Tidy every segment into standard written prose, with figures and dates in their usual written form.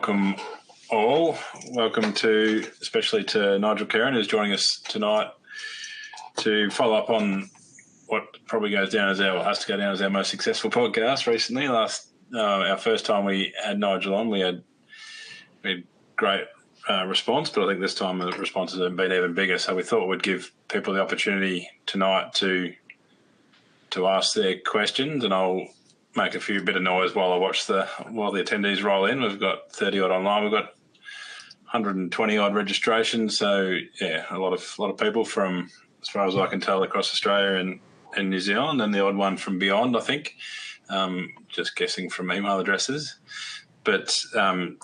welcome all. Welcome especially to Nigel Kerin, who's joining us tonight to follow up on what probably has to go down as our most successful podcast recently. Our first time we had Nigel on, we had great response, but I think this time the responses have been even bigger. So we thought we'd give people the opportunity tonight to ask their questions, and I'll make a bit of noise while the attendees roll in. We've got 30 odd online. We've got 120 odd registrations. So yeah, a lot of people from, as far as I can tell, across Australia and New Zealand, and the odd one from beyond, I think. Just guessing from email addresses. But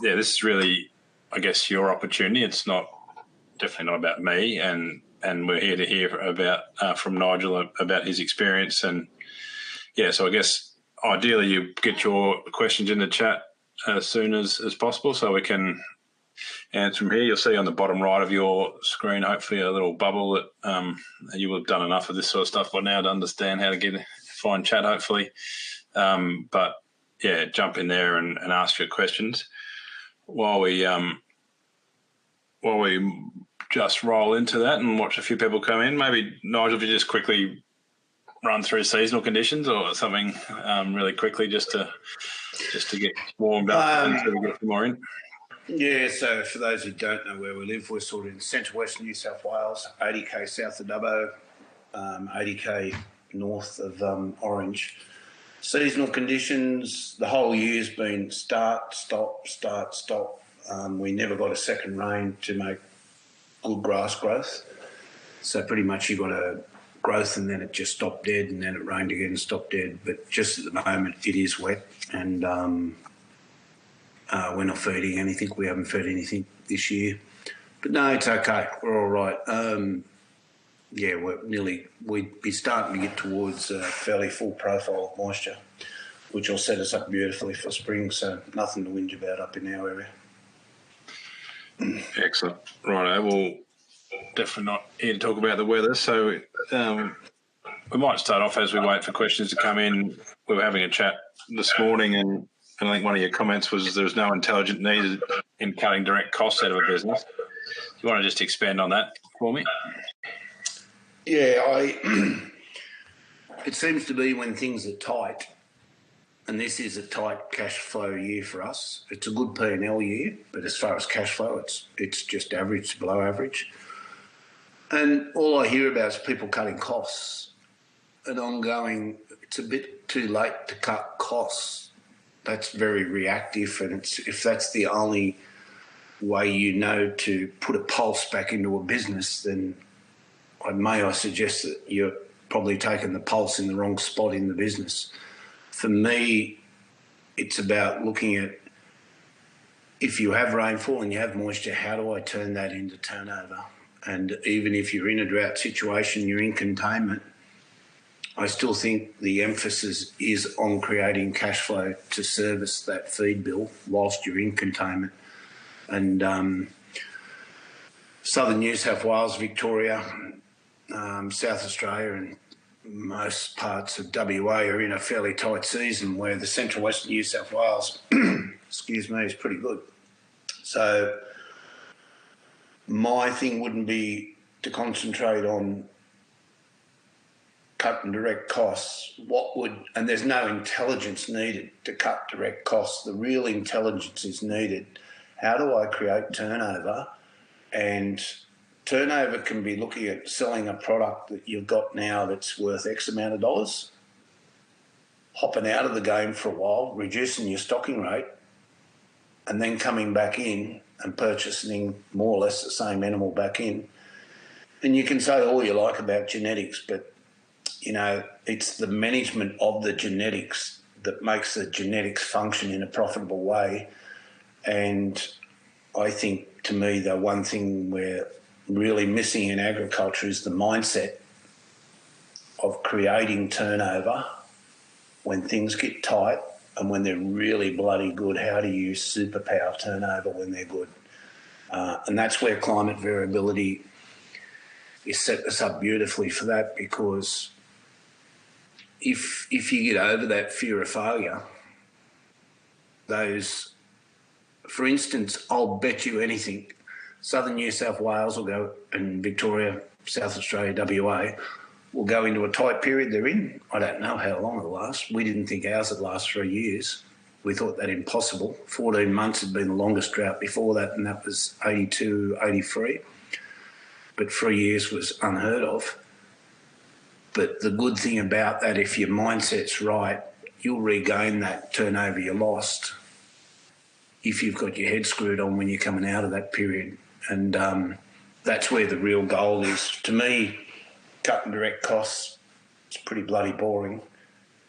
this is really, I guess, your opportunity. It's definitely not about me, and we're here to hear about from Nigel about his experience. And so I guess ideally you get your questions in the chat as soon as possible so we can answer them here. You'll see on the bottom right of your screen, hopefully, a little bubble that you will have done enough of this sort of stuff by now to understand how to find chat, hopefully. But yeah, jump in there and ask your questions while we just roll into that and watch a few people come in. Maybe Nigel, if you just quickly run through seasonal conditions or something really quickly just to get warmed up and we get some more in. Yeah, so for those who don't know where we live, we're sort of in central western New South Wales, 80k south of Dubbo, 80k north of Orange. Seasonal conditions, the whole year's been start, stop, start, stop. We never got a second rain to make good grass growth. So pretty much you got a growth and then it just stopped dead, and then it rained again and stopped dead. But just at the moment it is wet, and we're not feeding anything. We haven't fed anything this year. But no, it's okay. We're all right. We'd be starting to get towards a fairly full profile of moisture, which will set us up beautifully for spring. So nothing to whinge about up in our area. Excellent. Right, we'll definitely not here to talk about the weather. So we might start off as we wait for questions to come in. We were having a chat this morning, and I think one of your comments was there's no intelligence needed in cutting direct costs out of a business. Do you want to just expand on that for me? Yeah, it seems to be when things are tight, and this is a tight cash flow year for us. It's a good P&L year, but as far as cash flow, it's just average to below average. And all I hear about is people cutting costs and ongoing. It's a bit too late to cut costs. That's very reactive, and if that's the only way to put a pulse back into a business, then I suggest that you're probably taking the pulse in the wrong spot in the business. For me, it's about looking at, if you have rainfall and you have moisture, how do I turn that into turnover? And even if you're in a drought situation, you're in containment, I still think the emphasis is on creating cash flow to service that feed bill whilst you're in containment. And southern New South Wales, Victoria, South Australia and most parts of WA are in a fairly tight season, where the central western New South Wales, is pretty good. So my thing wouldn't be to concentrate on cutting direct costs. And there's no intelligence needed to cut direct costs. The real intelligence is needed. How do I create turnover? And turnover can be looking at selling a product that you've got now that's worth X amount of dollars, hopping out of the game for a while, reducing your stocking rate, and then coming back in and purchasing more or less the same animal back in. And you can say all you like about genetics, but, it's the management of the genetics that makes the genetics function in a profitable way. And I think, to me, the one thing we're really missing in agriculture is the mindset of creating turnover when things get tight, and when they're really bloody good, how do you superpower turnover when they're good? And that's where climate variability is set us up beautifully for that, because if you get over that fear of failure, those For instance, I'll bet you anything, Southern New South Wales will go, and Victoria, South Australia, WA, will go into a tight period they're in. I don't know how long it'll last. We didn't think ours would last 3 years. We thought that impossible. 14 months had been the longest drought before that, and that was 82, 83. But 3 years was unheard of. But the good thing about that, if your mindset's right, you'll regain that turnover you lost if you've got your head screwed on when you're coming out of that period. And that's where the real goal is. To me, cutting direct costs, it's pretty bloody boring.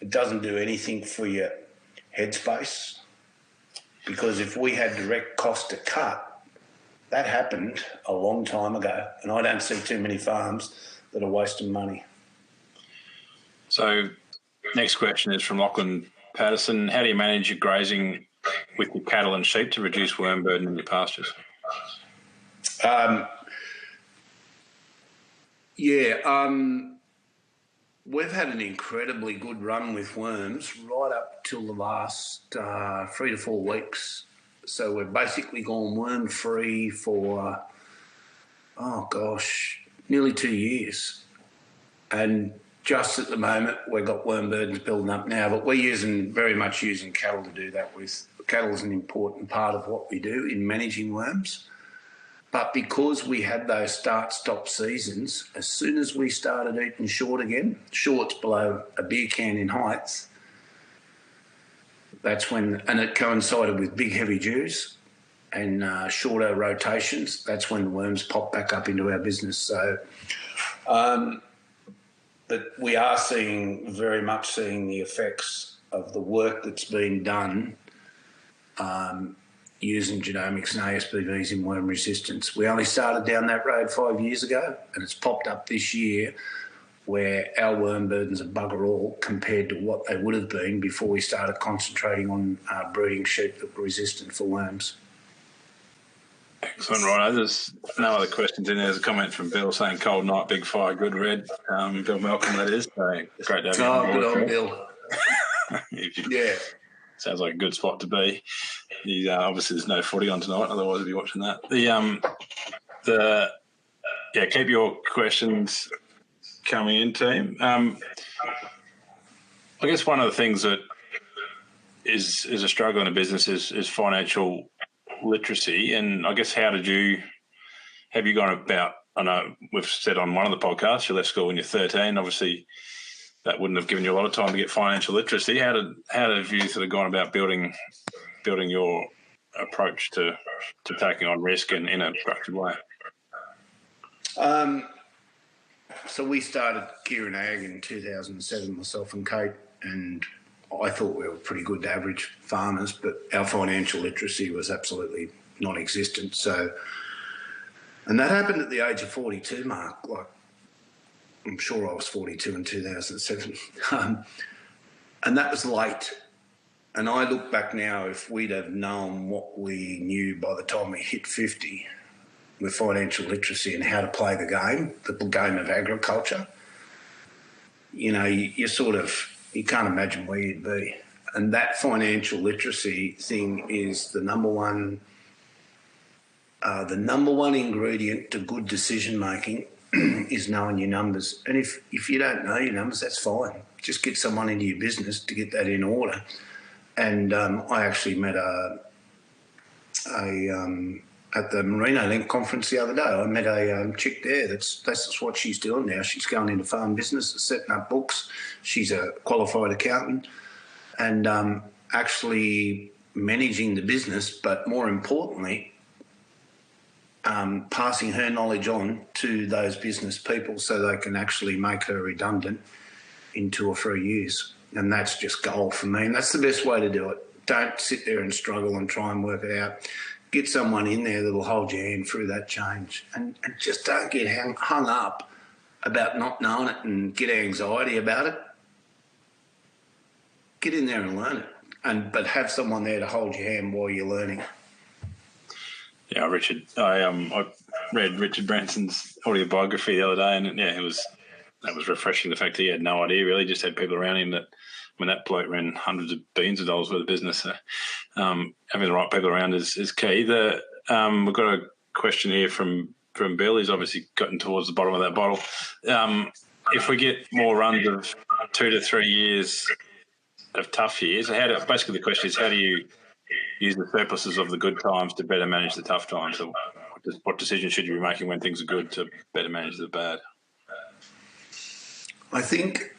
It doesn't do anything for your headspace, because if we had direct cost to cut, that happened a long time ago, and I don't see too many farms that are wasting money. So next question is from Lachlan Patterson. How do you manage your grazing with your cattle and sheep to reduce worm burden in your pastures? We've had an incredibly good run with worms right up till the last 3 to 4 weeks. So we've basically gone worm free for, nearly 2 years. And just at the moment, we've got worm burdens building up now, but we're very much using cattle to do that with. Cattle is an important part of what we do in managing worms. But because we had those start-stop seasons, as soon as we started eating short again, shorts below a beer can in height, that's when, and it coincided with big heavy dews and shorter rotations, that's when the worms pop back up into our business. So, but we are very much seeing the effects of the work that's been done using genomics and ASBVs in worm resistance. We only started down that road 5 years ago, and it's popped up this year where our worm burdens are bugger all compared to what they would have been before we started concentrating on breeding sheep that were resistant for worms. Excellent, right. There's no other questions in there. There's a comment from Bill saying cold night, big fire, good red. Bill Malcolm, that is. So great to have you on board. Good on Bill. Yeah. Sounds like a good spot to be. Obviously, there's no footy on tonight, otherwise I'd be watching that. Keep your questions coming in, team. I guess one of the things that is a struggle in a business is financial literacy, and I guess have you gone about? I know we've said on one of the podcasts you left school when you're 13. Obviously, that wouldn't have given you a lot of time to get financial literacy. How have you sort of gone about building your approach to taking on risk in a structured way? So we started Kerin Ag in 2007, myself and Kate, and I thought we were pretty good average farmers, but our financial literacy was absolutely non-existent. So, and that happened at the age of 42, Mark. Like, I'm sure I was 42 in 2007. And that was late. And I look back now, if we'd have known what we knew by the time we hit 50 with financial literacy and how to play the game of agriculture, you can't imagine where you'd be. And that financial literacy thing is the number one ingredient to good decision making is knowing your numbers. And if you don't know your numbers, that's fine. Just get someone into your business to get that in order. And I actually met at the Merino Link conference the other day. I met a chick there. That's what she's doing now. She's going into farm business, setting up books. She's a qualified accountant and actually managing the business, but more importantly, passing her knowledge on to those business people so they can actually make her redundant in 2 or 3 years. And that's just gold for me. And that's the best way to do it. Don't sit there and struggle and try and work it out. Get someone in there that will hold your hand through that change. And just don't get hung up about not knowing it and get anxiety about it. Get in there and learn it. But have someone there to hold your hand while you're learning. Yeah, Richard. I read Richard Branson's autobiography the other day, and that was refreshing. The fact that he had no idea, really, just had people around him that when that bloke ran hundreds of billions of dollars worth of business. So, having the right people around is key. We've got a question here from Bill. He's obviously gotten towards the bottom of that bottle. If we get more runs of 2 to 3 years of tough years, basically the question is, how do you use the surpluses of the good times to better manage the tough times? So what decisions should you be making when things are good to better manage the bad? I think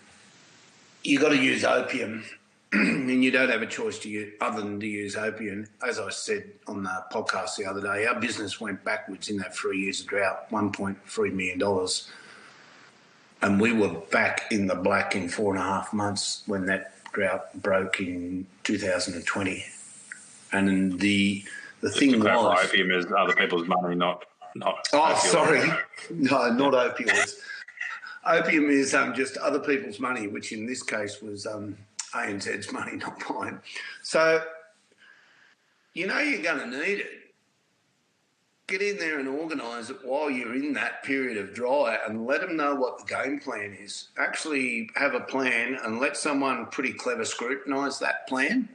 you got to use opium, and you don't have a choice other than to use opium. As I said on the podcast the other day, our business went backwards in that 3 years of drought, $1.3 million. And we were back in the black in 4.5 months when that drought broke in 2020. And the thing was... Opium is other people's money, not Oh, opioids. sorry. No, not opioids. Opium is just other people's money, which in this case was ANZ's money, not mine. So, you're going to need it. Get in there and organise it while you're in that period of dry and let them know what the game plan is. Actually have a plan and let someone pretty clever scrutinise that plan.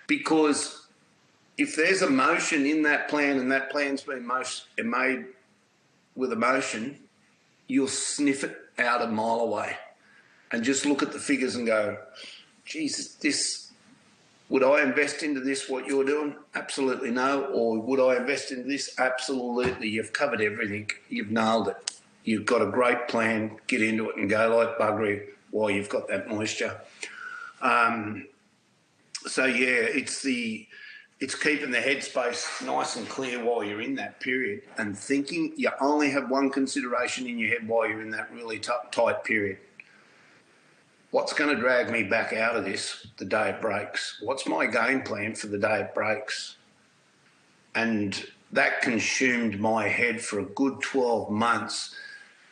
Because if there's emotion in that plan and that plan's been made with emotion, you'll sniff it out a mile away and just look at the figures and go, Jesus, would I invest into this, what you're doing? Absolutely no. Or would I invest into this? Absolutely. You've covered everything. You've nailed it. You've got a great plan. Get into it and go like buggery while you've got that moisture. So, yeah, it's keeping the headspace nice and clear while you're in that period and thinking. You only have one consideration in your head while you're in that really tight period. What's going to drag me back out of this the day it breaks? What's my game plan for the day it breaks? And that consumed my head for a good 12 months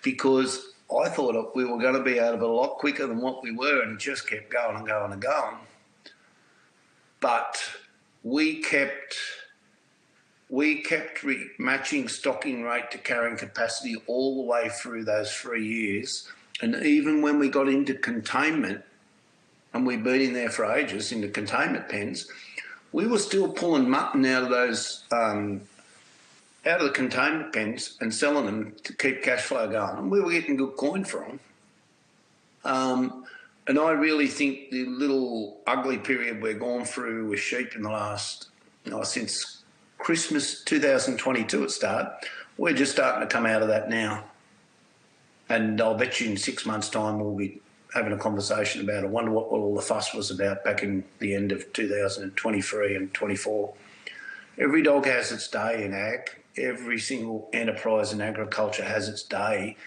because I thought we were going to be out of it a lot quicker than what we were, and it just kept going and going and going. But we kept matching stocking rate to carrying capacity all the way through those 3 years. And even when we got into containment, and we'd been in there for ages, into containment pens, we were still pulling mutton out of those, out of the containment pens and selling them to keep cash flow going. And we were getting good coin for them. And I really think the little ugly period we're going through with sheep in the last, since Christmas 2022 it started, we're just starting to come out of that now. And I'll bet you in 6 months' time we'll be having a conversation about it. I wonder what all the fuss was about back in the end of 2023 and 24. Every dog has its day in ag. Every single enterprise in agriculture has its day.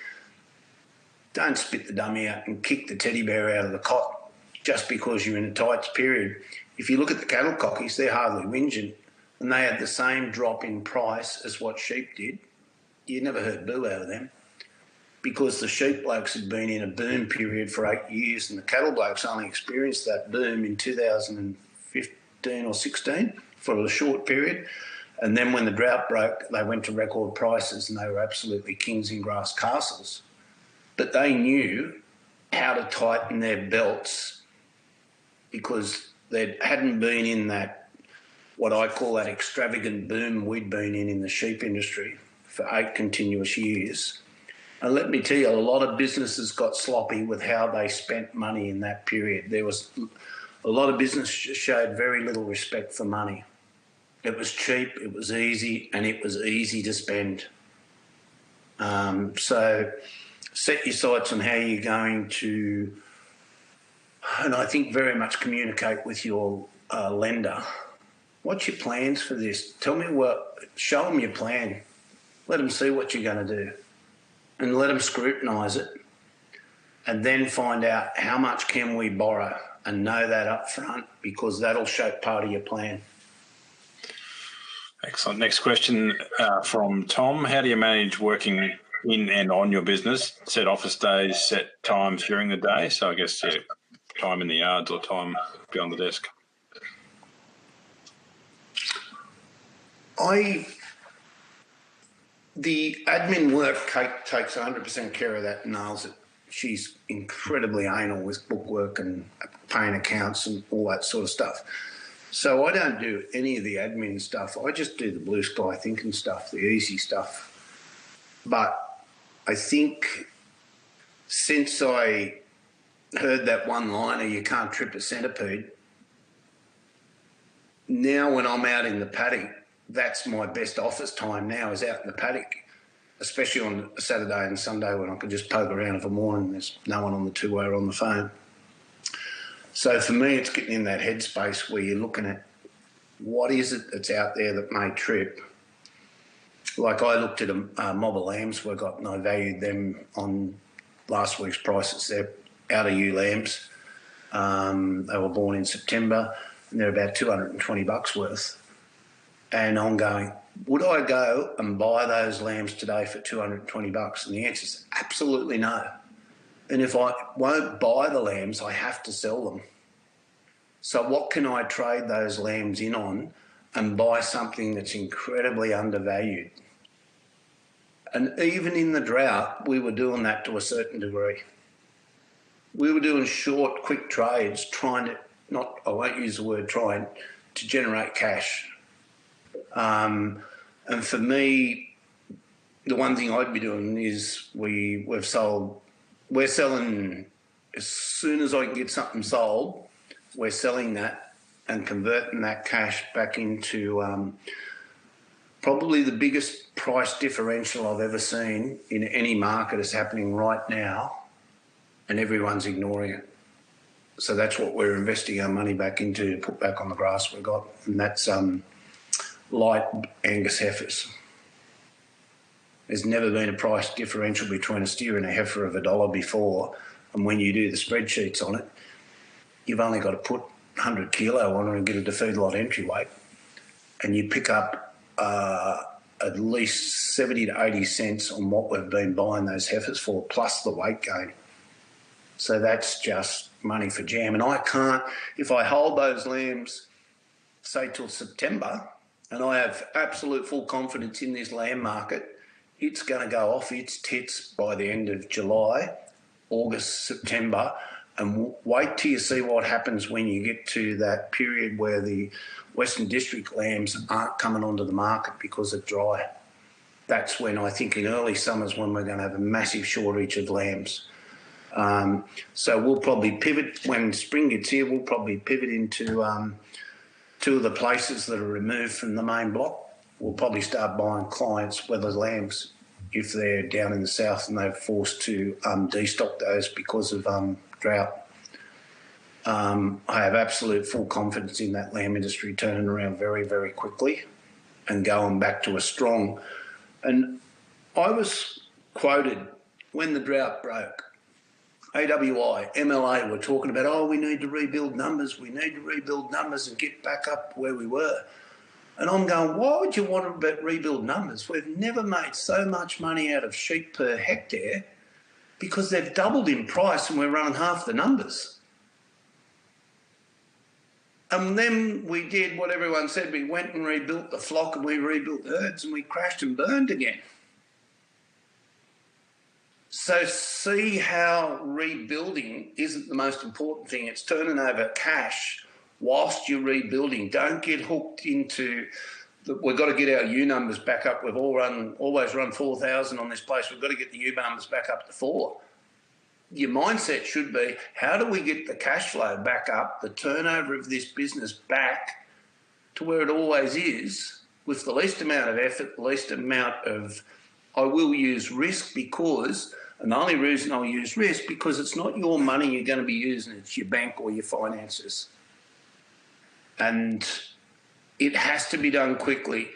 Don't spit the dummy out and kick the teddy bear out of the cot just because you're in a tight period. If you look at the cattle cockies, they're hardly whinging, and they had the same drop in price as what sheep did. You never heard boo out of them, because the sheep blokes had been in a boom period for 8 years and the cattle blokes only experienced that boom in 2015 or 16 for a short period. And then when the drought broke, they went to record prices and they were absolutely kings in grass castles. But they knew how to tighten their belts because they hadn't been in that, what I call that extravagant boom we'd been in the sheep industry for 8 continuous years. And let me tell you, a lot of businesses got sloppy with how they spent money in that period. There was a lot of business showed very little respect for money. It was cheap, it was easy, and it was easy to spend. So set your sights on how you're going to, and I think very much communicate with your lender. What's your plans for this? Tell me show them your plan. Let them see what you're going to do. And let them scrutinise it, and then find out how much can we borrow, and know that up front, because that'll shape part of your plan. Excellent. Next question from Tom. How do you manage working in and on your business? Set office days, set times during the day. So I guess time in the yards or time beyond the desk. The admin work takes 100% care of that and nails it. she's incredibly anal with bookwork and paying accounts and all that sort of stuff. So I don't do any of the admin stuff. I just do the blue sky thinking stuff, the easy stuff. But I think since I heard that one-liner, you can't trip a centipede, now when I'm out in the paddock, that's my best office time now, is out in the paddock, especially on a Saturday and Sunday when I can just poke around of a morning. There's no one on the two-way or on the phone. So for me, it's getting in that headspace where you're looking at what is it that's out there that may trip. Like I looked at a mob of lambs we got, and I valued them on last week's prices. They're out of ewe lambs. They were born in September, and they're about $220 worth. And I'm going, would I go and buy those lambs today for $220? And the answer is absolutely no. And if I won't buy the lambs, I have to sell them. So what can I trade those lambs in on and buy something that's incredibly undervalued? And even in the drought, we were doing that to a certain degree. We were doing short, quick trades, trying to, I won't use the word trying, to generate cash. And for me, the one thing I'd be doing is we're selling, as soon as I can get something sold, we're selling that and converting that cash back into probably the biggest price differential I've ever seen in any market is happening right now, and everyone's ignoring it. So that's what we're investing our money back into to put back on the grass we got, and that's light Angus heifers. There's never been a price differential between a steer and a heifer of $1 before, and when you do the spreadsheets on it, you've only got to put 100 kilo on it and get a defeat lot entry weight, and you pick up at least 70 to 80 cents on what we've been buying those heifers for, plus the weight gain. So that's just money for jam. And I can't, if I hold those lambs, say till September, and I have absolute full confidence in this lamb market, it's going to go off its tits by the end of July, August, September, and wait till you see what happens when you get to that period where the Western District lambs aren't coming onto the market because it's dry. That's when I think in early summers when we're going to have a massive shortage of lambs. So we'll probably pivot, when spring gets here, we'll probably pivot into two of the places that are removed from the main block. We'll probably start buying clients' wethers lambs if they're down in the south and they're forced to destock those because of drought. I have absolute full confidence in that lamb industry turning around very, very quickly and going back to a strong. And I was quoted when the drought broke. AWI, MLA were talking about, we need to rebuild numbers. We need to rebuild numbers and get back up where we were. And I'm going, why would you want to rebuild numbers? We've never made so much money out of sheep per hectare because they've doubled in price and we're running half the numbers. And then we did what everyone said. We went and rebuilt the flock and we rebuilt the herds and we crashed and burned again. So see how rebuilding isn't the most important thing. It's turning over cash whilst you're rebuilding. Don't get hooked into, we've got to get our U numbers back up. We've always run 4,000 on this place. We've got to get the U numbers back up to 4. Your mindset should be, how do we get the cash flow back up, the turnover of this business back to where it always is, with the least amount of effort, the least amount of, I will use risk because, and the only reason I'll use risk because it's not your money you're going to be using, it's your bank or your finances. And it has to be done quickly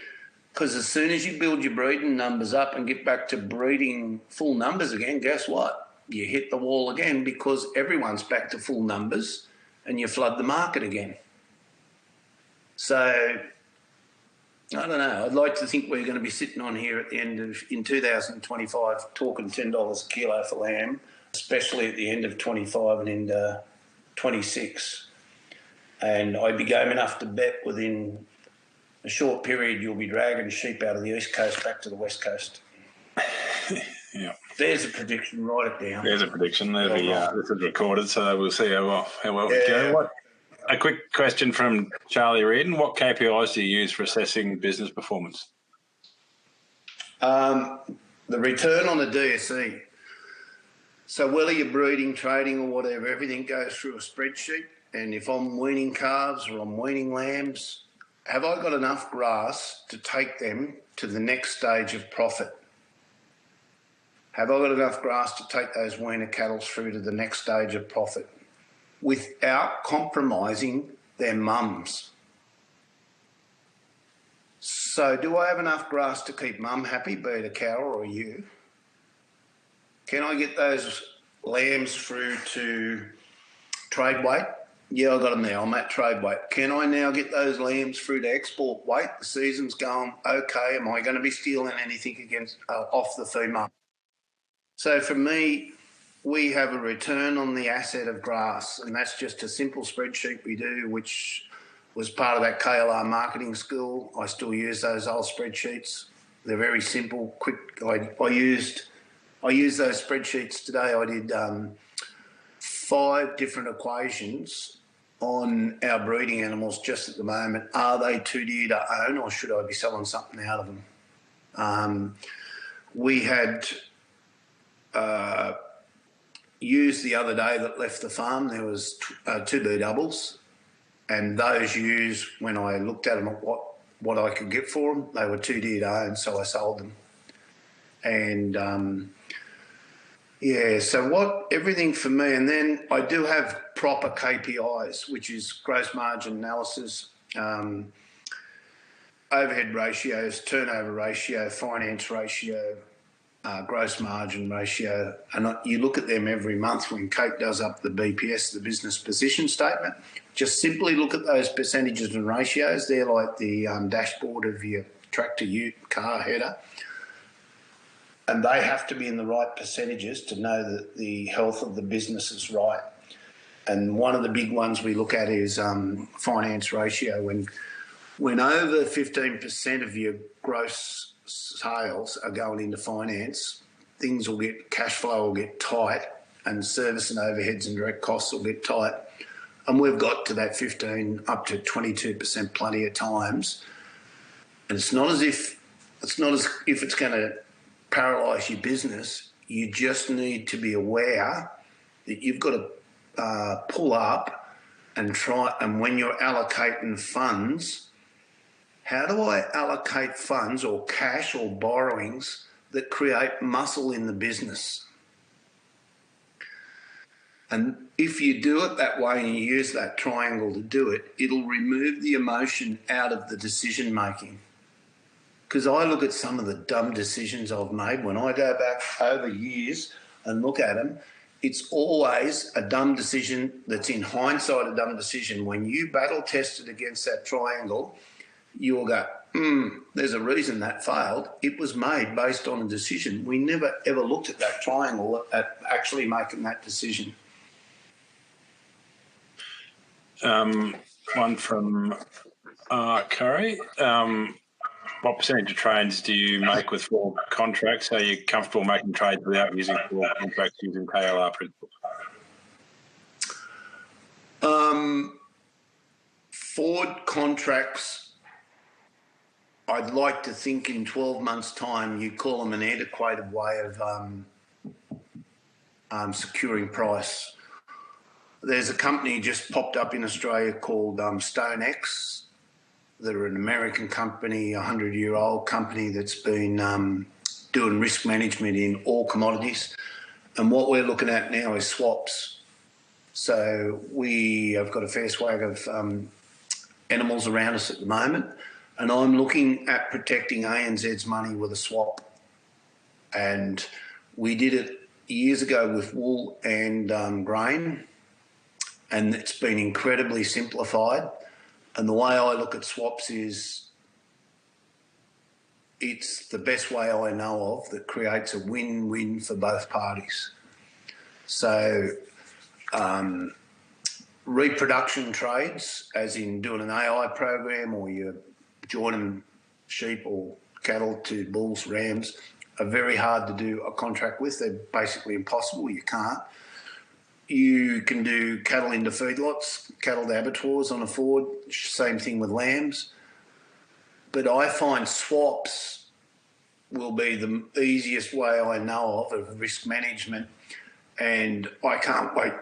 because as soon as you build your breeding numbers up and get back to breeding full numbers again, guess what? You hit the wall again because everyone's back to full numbers and you flood the market again. So, I don't know. I'd like to think we're going to be sitting on here at the end of, in 2025, talking $10 a kilo for lamb, especially at the end of 25 and into 26. And I'd be game enough to bet within a short period you'll be dragging sheep out of the East Coast back to the West Coast. Yeah. There's a prediction. Write it down. There's a prediction. This is recorded, so we'll see how well we go. A quick question from Charlie Reardon. What KPIs do you use for assessing business performance? The return on the DSE. So whether you're breeding, trading or whatever, everything goes through a spreadsheet. And if I'm weaning calves or I'm weaning lambs, have I got enough grass to take them to the next stage of profit? Have I got enough grass to take those weaner cattle through to the next stage of profit without compromising their mums? So do I have enough grass to keep mum happy, be it a cow or a ewe? Can I get those lambs through to trade weight? Yeah, I got them there. I'm at trade weight. Can I now get those lambs through to export weight? The season's going okay. Am I going to be stealing anything against off the feed market? So for me, we have a return on the asset of grass, and that's just a simple spreadsheet we do, which was part of that KLR marketing school. I still use those old spreadsheets. They're very simple, quick. I used those spreadsheets today. I did 5 different equations on our breeding animals just at the moment. Are they too dear to own, or should I be selling something out of them? We had ewes the other day that left the farm. There was 2 B doubles, and those ewes, when I looked at them at what I could get for them, they were too dear to own, so I sold them. And so everything for me, and then I do have proper KPIs, which is gross margin analysis, overhead ratios, turnover ratio, finance ratio, gross margin ratio, and you look at them every month when Kate does up the BPS, the business position statement. Just simply look at those percentages and ratios. They're like the dashboard of your tractor, ute, car, header. And they have to be in the right percentages to know that the health of the business is right. And one of the big ones we look at is finance ratio. When over 15% of your gross sales are going into finance, cash flow will get tight, and service and overheads and direct costs will get tight. And we've got to that 15 up to 22% plenty of times. And it's not as if it's going to paralyse your business. You just need to be aware that you've got to pull up and try. And when you're allocating funds, how do I allocate funds or cash or borrowings that create muscle in the business? And if you do it that way and you use that triangle to do it, it'll remove the emotion out of the decision making. Because I look at some of the dumb decisions I've made. When I go back over years and look at them, it's always a dumb decision that's in hindsight a dumb decision. When you battle test it against that triangle, you'll go, there's a reason that failed. It was made based on a decision. We never ever looked at that triangle at actually making that decision. One from Curry. What percentage of trades do you make with 4 contracts? Are you comfortable making trades without using 4 contracts using KLR principles? Forward contracts, I'd like to think in 12 months' time you call them an antiquated way of securing price. There's a company just popped up in Australia called StoneX. They're an American company, a 100-year-old company that's been doing risk management in all commodities. And what we're looking at now is swaps. So we have got a fair swag of animals around us at the moment, and I'm looking at protecting ANZ's money with a swap. And we did it years ago with wool and grain, and it's been incredibly simplified. And the way I look at swaps is it's the best way I know of that creates a win-win for both parties. So reproduction trades, as in doing an AI program or you're joining sheep or cattle to bulls, rams, are very hard to do a contract with. They're basically impossible. You can't. You can do cattle into feedlots, cattle to abattoirs on a Ford, same thing with lambs. But I find swaps will be the easiest way I know of risk management, and I can't wait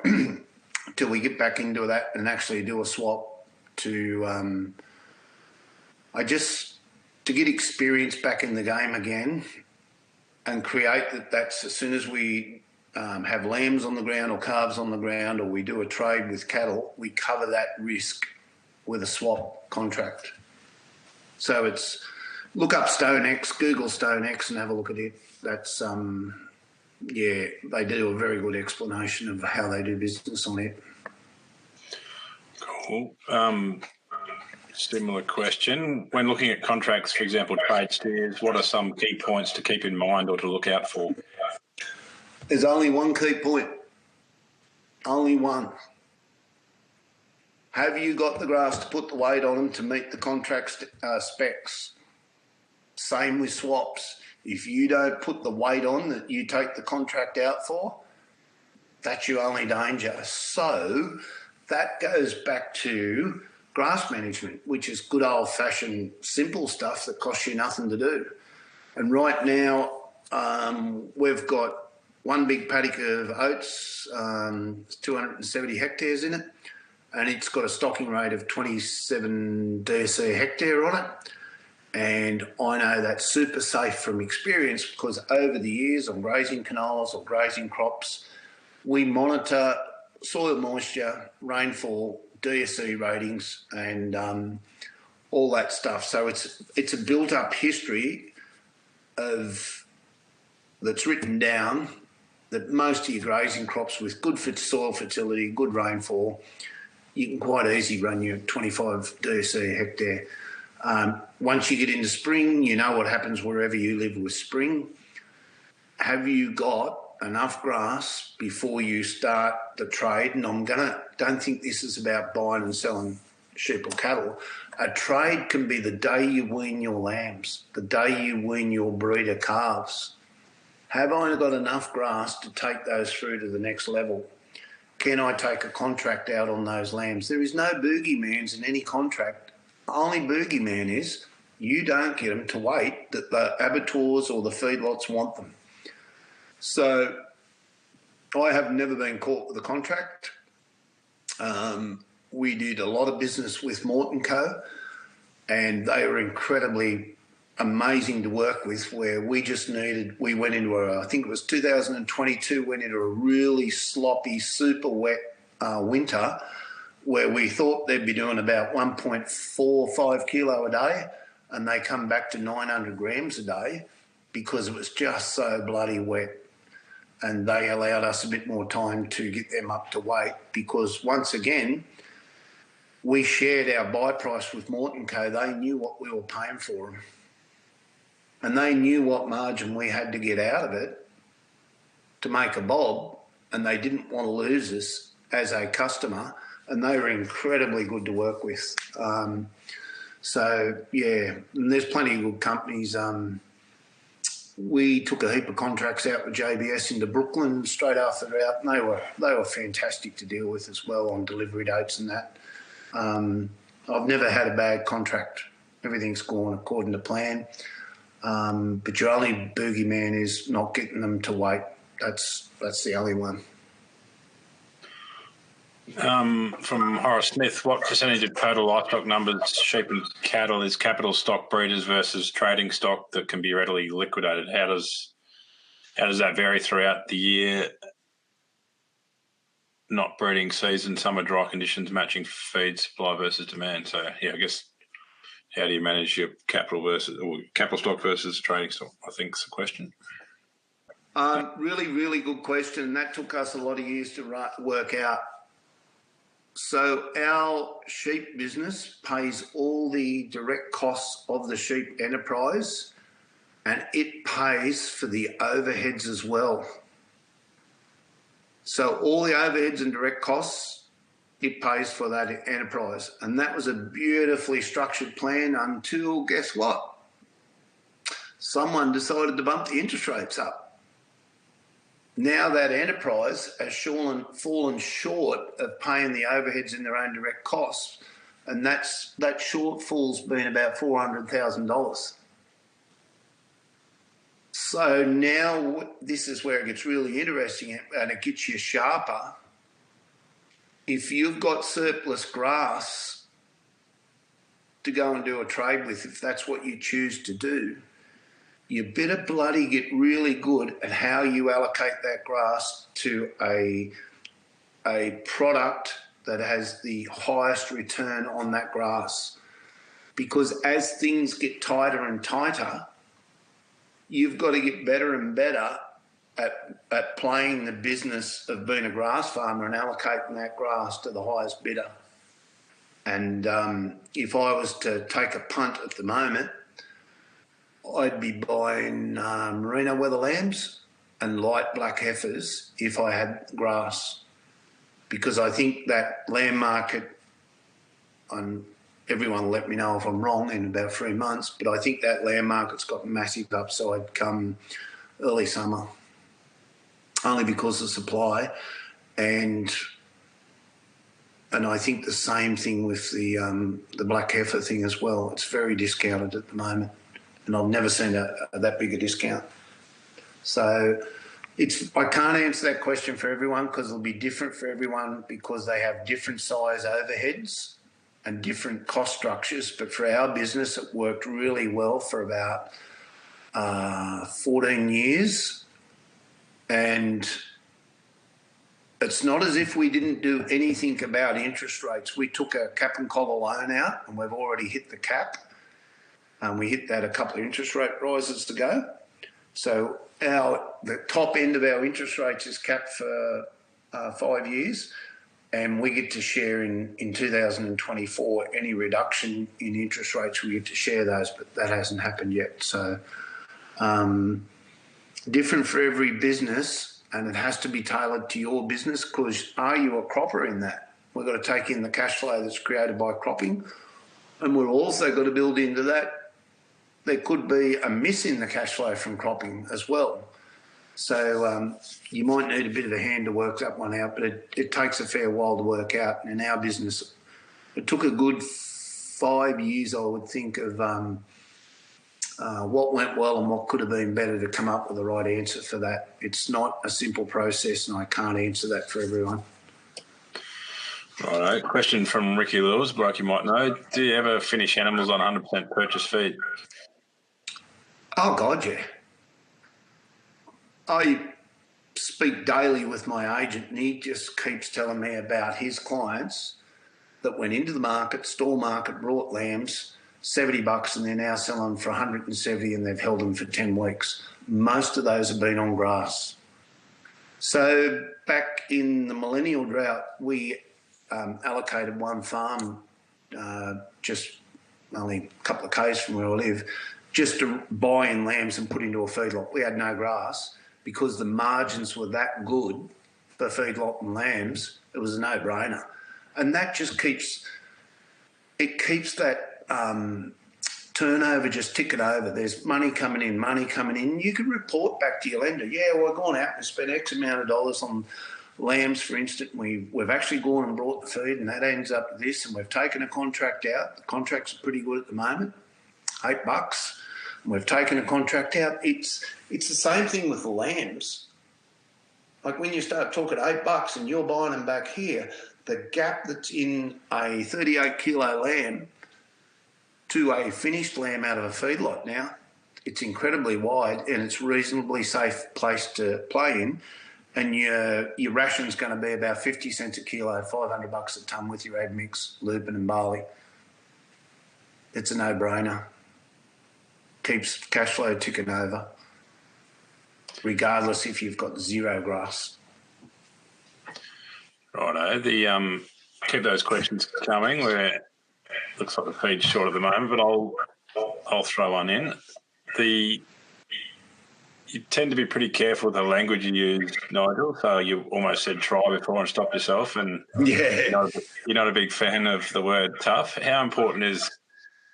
till we get back into that and actually do a swap to to get experience back in the game again and create that's as soon as we have lambs on the ground or calves on the ground, or we do a trade with cattle, we cover that risk with a swap contract. So it's look up StoneX, Google StoneX and have a look at it. That's they do a very good explanation of how they do business on it. Cool. Similar question. When looking at contracts, for example, trade steers, what are some key points to keep in mind or to look out for? There's only one key point. Only one. Have you got the grass to put the weight on them to meet the contract specs? Same with swaps. If you don't put the weight on that you take the contract out for, that's your only danger. So that goes back to grass management, which is good old-fashioned simple stuff that costs you nothing to do. And right now we've got one big paddock of oats, 270 hectares in it, and it's got a stocking rate of 27 DSC a hectare on it. And I know that's super safe from experience because over the years on grazing canolas or grazing crops, we monitor soil moisture, rainfall, DSC ratings and all that stuff. So it's a built-up history that's written down that most of your grazing crops with good soil fertility, good rainfall, you can quite easily run your 25 DSC a hectare. Once you get into spring, you know what happens wherever you live with spring. Have you got enough grass before you start the trade? And don't think this is about buying and selling sheep or cattle. A trade can be the day you wean your lambs, the day you wean your breeder calves. Have I got enough grass to take those through to the next level? Can I take a contract out on those lambs? There is no boogeymans in any contract. The only boogeyman is you don't get them to wait that the abattoirs or the feedlots want them. So I have never been caught with a contract. We did a lot of business with Morton Co. and they were incredibly amazing to work with, where we went into I think it was 2022, went into a really sloppy, super wet winter where we thought they'd be doing about 1.45 kilo a day and they come back to 900 grams a day because it was just so bloody wet. And they allowed us a bit more time to get them up to weight because, once again, we shared our buy price with Morton Co. They knew what we were paying for them. And they knew what margin we had to get out of it to make a bob, and they didn't want to lose us as a customer, and they were incredibly good to work with. So, yeah, and there's plenty of good companies. We took a heap of contracts out with JBS into Brooklyn straight after Drought, and they were fantastic to deal with as well on delivery dates and that. I've never had a bad contract. Everything's gone according to plan. But your only boogeyman is not getting them to wait. That's the only one. From Horace Smith, what percentage of total livestock numbers, sheep and cattle, is capital stock breeders versus trading stock that can be readily liquidated? How does that vary throughout the year? Not breeding season, summer dry conditions, matching feed supply versus demand. So, yeah, I guess how do you manage your capital stock versus trading stock? I think is the question. Really, really good question. And that took us a lot of years to work out. So our sheep business pays all the direct costs of the sheep enterprise, and it pays for the overheads as well. So all the overheads and direct costs, it pays for that enterprise. And that was a beautifully structured plan until, guess what? someone decided to bump the interest rates up. Now that enterprise has fallen short of paying the overheads in their own direct costs, and that shortfall's been about $400,000. So now this is where it gets really interesting, and it gets you sharper. If you've got surplus grass to go and do a trade with, if that's what you choose to do, you better bloody get really good at how you allocate that grass to a product that has the highest return on that grass. Because as things get tighter and tighter, you've got to get better and better at playing the business of being a grass farmer and allocating that grass to the highest bidder. And if I was to take a punt at the moment, I'd be buying merino weather lambs and light black heifers if I had grass, because I think that lamb market, and everyone let me know if I'm wrong in about 3 months, but I think that lamb market's got massive upside come early summer, only because of supply. And I think the same thing with the black heifer thing as well. It's very discounted at the moment, and I've never seen that big a discount. So I can't answer that question for everyone, because it'll be different for everyone, because they have different size overheads and different cost structures. But for our business, it worked really well for about 14 years. And it's not as if we didn't do anything about interest rates. We took a cap and collar loan out, and we've already hit the cap. We hit that a couple of interest rate rises to go. So the top end of our interest rates is capped for 5 years, and we get to share in 2024 any reduction in interest rates. We get to share those, but that hasn't happened yet. So different for every business, and it has to be tailored to your business, because are you a cropper in that? We've got to take in the cash flow that's created by cropping, and we've also got to build into that there could be a miss in the cash flow from cropping as well. So you might need a bit of a hand to work that one out, but it takes a fair while to work out. And in our business, it took a good 5 years, I would think, of what went well and what could have been better to come up with the right answer for that. It's not a simple process, and I can't answer that for everyone. Righto. Question from Ricky Lewis, Broke you might know. Do you ever finish animals on 100% purchase feed? Oh, God, yeah. I speak daily with my agent, and he just keeps telling me about his clients that went into the market, store market, brought lambs, $70, and they're now selling for 170, and they've held them for 10 weeks. Most of those have been on grass. So back in the millennial drought, we allocated one farm just only a couple of k's from where I live, just to buy in lambs and put into a feedlot. We had no grass because the margins were that good for feedlot and lambs. It was a no-brainer. And that just keeps that turnover just ticking over. There's money coming in. You can report back to your lender, yeah, well, I've gone out and spent X amount of dollars on lambs, for instance. We've actually gone and bought the feed, and that ends up this, and we've taken a contract out. The contracts are pretty good at the moment, $8. We've taken a contract out. It's the same thing with the lambs. Like when you start talking $8 and you're buying them back here, the gap that's in a 38 kilo lamb to a finished lamb out of a feedlot now, it's incredibly wide, and it's reasonably safe place to play in. And your ration's going to be about 50 cents a kilo, $500 a tonne with your ag mix, lupin and barley. It's a no-brainer. Keeps cash flow ticking over, regardless if you've got zero grass. Righto. Keep those questions coming. Looks like the feed's short at the moment, but I'll throw one in. You tend to be pretty careful with the language you use, Nigel. So you almost said try before and stop yourself, and yeah, you're not a big fan of the word tough. How important is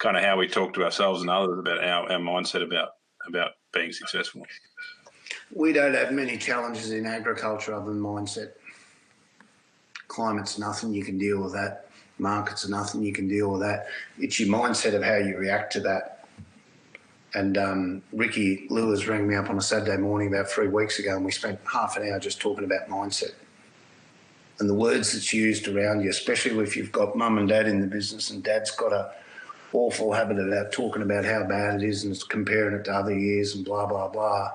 kind of how we talk to ourselves and others about our mindset about about being successful? We don't have many challenges in agriculture other than mindset. Climate's nothing, you can deal with that. Markets are nothing, you can deal with that. It's your mindset of how you react to that. And Ricky Lewis rang me up on a Saturday morning about 3 weeks ago, and we spent half an hour just talking about mindset and the words that's used around you, especially if you've got mum and dad in the business, and dad's got a awful habit of talking about how bad it is and comparing it to other years and blah, blah, blah.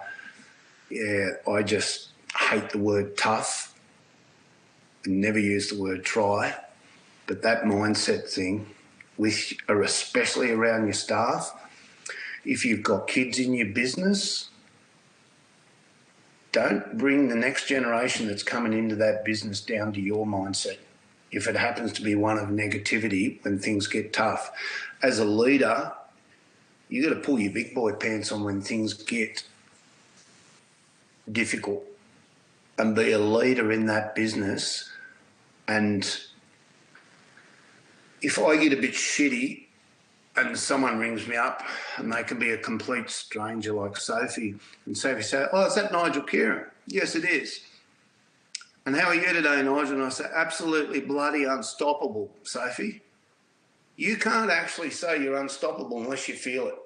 Yeah, I just hate the word tough and never use the word try. But that mindset thing, especially around your staff, if you've got kids in your business, don't bring the next generation that's coming into that business down to your mindset. If it happens to be one of negativity when things get tough. As a leader, you got to pull your big boy pants on when things get difficult and be a leader in that business. And if I get a bit shitty and someone rings me up and they can be a complete stranger like Sophie, and Sophie say, "Oh, is that Nigel Kerin?" "Yes, it is." "And how are you today, Nigel?" And I say, "Absolutely bloody unstoppable, Sophie." You can't actually say you're unstoppable unless you feel it.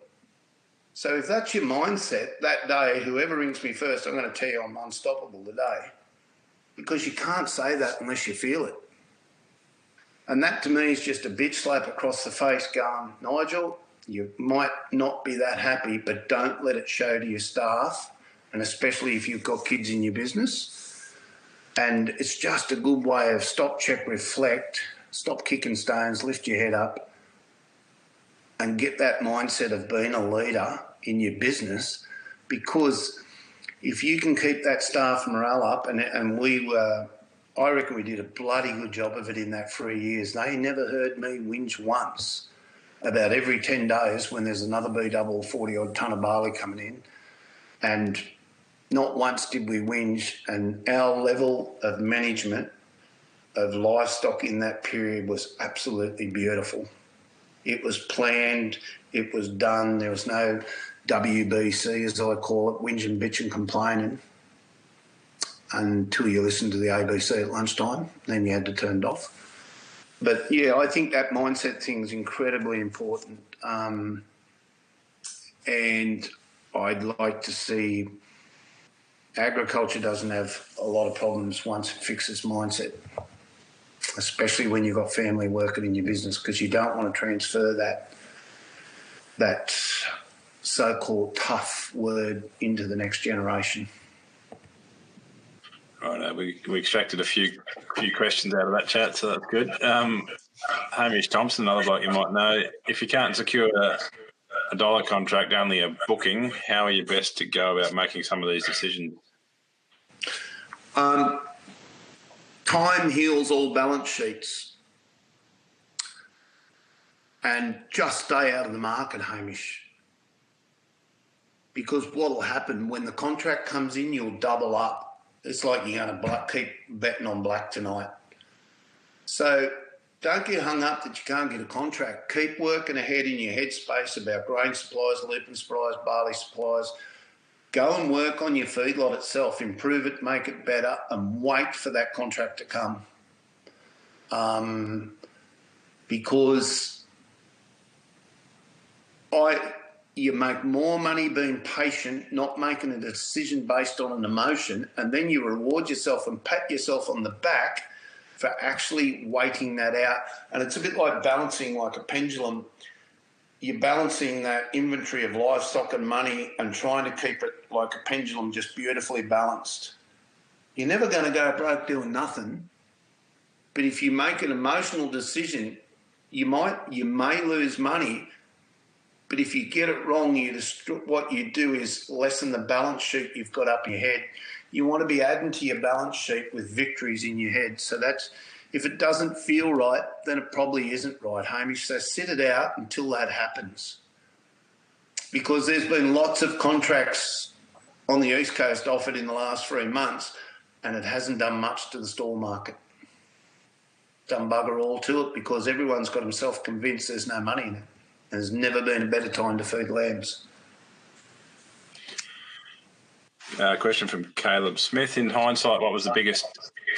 So if that's your mindset that day, whoever rings me first, I'm going to tell you I'm unstoppable today, because you can't say that unless you feel it. And that to me is just a bitch slap across the face going, Nigel, you might not be that happy, but don't let it show to your staff, and especially if you've got kids in your business. And it's just a good way of stop, check, reflect, stop kicking stones, lift your head up and get that mindset of being a leader in your business. Because if you can keep that staff morale up, and I reckon we did a bloody good job of it in that 3 years. They never heard me whinge once about every 10 days when there's another B-double 40-odd tonne of barley coming in. And not once did we whinge. And our level of management of livestock in that period was absolutely beautiful. It was planned. It was done. There was no WBC, as I call it, whinge and bitch and complaining, until you listened to the ABC at lunchtime. Then you had to turn it off. But, yeah, I think that mindset thing is incredibly important. And I'd like to see agriculture doesn't have a lot of problems once it fixes mindset, especially when you've got family working in your business, because you don't want to transfer that so-called tough word into the next generation. Right, we extracted a few questions out of that chat, so that's good. Hamish Thompson, another bloke you might know. If you can't secure a dollar contract, only a booking, how are you best to go about making some of these decisions? Time heals all balance sheets. And just stay out of the market, Hamish. Because what will happen when the contract comes in, you'll double up. It's like you're going to keep betting on black tonight. So don't get hung up that you can't get a contract. Keep working ahead in your headspace about grain supplies, lupin supplies, barley supplies. Go and work on your feedlot itself, improve it, make it better, and wait for that contract to come. Because you make more money being patient, not making a decision based on an emotion, and then you reward yourself and pat yourself on the back for actually waiting that out. And it's a bit like balancing like a pendulum. You're balancing that inventory of livestock and money and trying to keep it like a pendulum, just beautifully balanced. You're never going to go broke doing nothing. But if you make an emotional decision, you may lose money. But if you get it wrong, what you do is lessen the balance sheet you've got up your head. You want to be adding to your balance sheet with victories in your head. So that's, if it doesn't feel right, then it probably isn't right, Hamish. So sit it out until that happens. Because there's been lots of contracts on the East Coast offered in the last 3 months, and it hasn't done much to the stall market. Done bugger all to it, because everyone's got himself convinced there's no money in it. There's never been a better time to feed lambs. Question from Caleb Smith. In hindsight, what was the biggest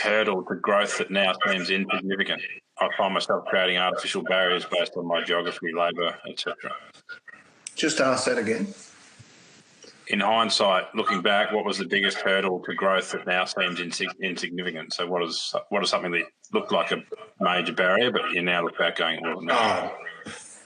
hurdle to growth that now seems insignificant? I find myself creating artificial barriers based on my geography, labour, etc. Just ask that again. In hindsight, looking back, what was the biggest hurdle to growth that now seems insignificant? So what is something that looked like a major barrier, but you now look back going, well, no.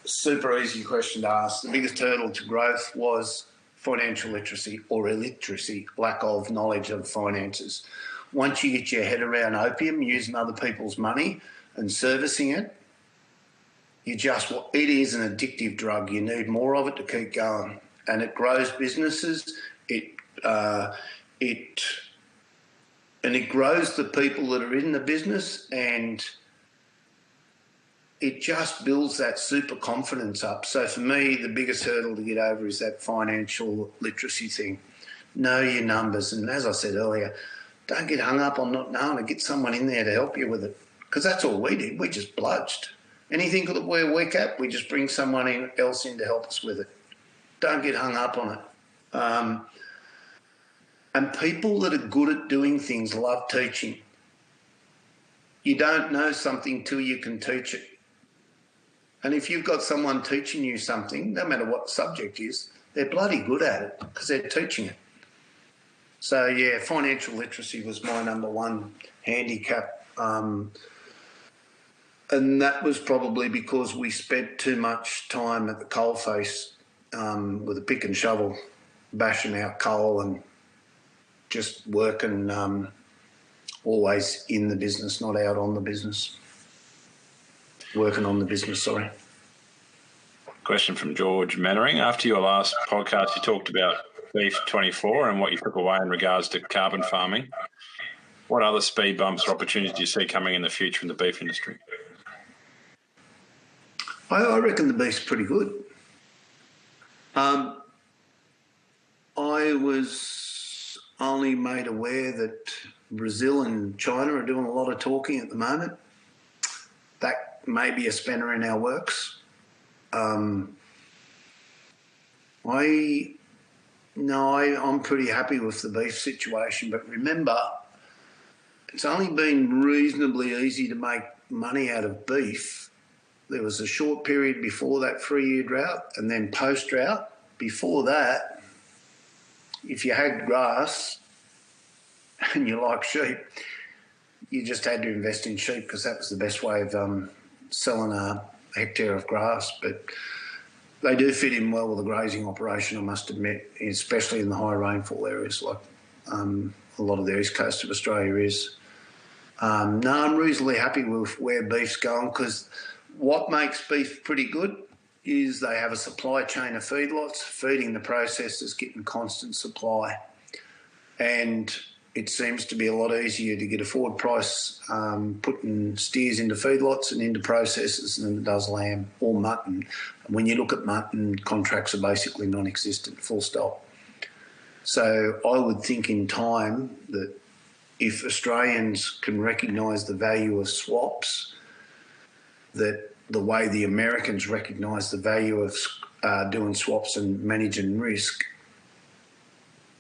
Super easy question to ask. The biggest hurdle to growth was financial literacy or illiteracy, lack of knowledge of finances. Once you get your head around opium, using other people's money and servicing it, it is an addictive drug. You need more of it to keep going. And it grows businesses. It grows the people that are in the business, and it just builds that super confidence up. So for me, the biggest hurdle to get over is that financial literacy thing. Know your numbers. And as I said earlier, don't get hung up on not knowing it. Get someone in there to help you with it, because that's all we did. We just bludged. Anything that we're weak at, we just bring someone else in to help us with it. Don't get hung up on it. And people that are good at doing things love teaching. You don't know something till you can teach it. And if you've got someone teaching you something, no matter what the subject is, they're bloody good at it because they're teaching it. So, yeah, financial literacy was my number one handicap. And that was probably because we spent too much time at the coalface with a pick and shovel, bashing out coal and just working always in the business, not out on the business. Working on the business, sorry. Question from George Mannering. After your last podcast, you talked about Beef 24 and what you took away in regards to carbon farming. What other speed bumps or opportunities do you see coming in the future in the beef industry? I reckon the beef's pretty good. I was only made aware that Brazil and China are doing a lot of talking at the moment. That may be a spanner in our works. I'm pretty happy with the beef situation, but remember, it's only been reasonably easy to make money out of beef. There was a short period before that 3-year drought, and then post-drought. Before that, if you had grass and you like sheep, you just had to invest in sheep because that was the best way of selling a hectare of grass. But they do fit in well with the grazing operation, I must admit, especially in the high rainfall areas like a lot of the east coast of Australia is. I'm reasonably happy with where beef's going, because what makes beef pretty good is they have a supply chain of feedlots, feeding the processors, getting constant supply. And it seems to be a lot easier to get a forward price putting steers into feedlots and into processors than it does lamb or mutton. When you look at mutton, contracts are basically non-existent, full stop. So I would think in time that if Australians can recognise the value of swaps, that the way the Americans recognise the value of doing swaps and managing risk,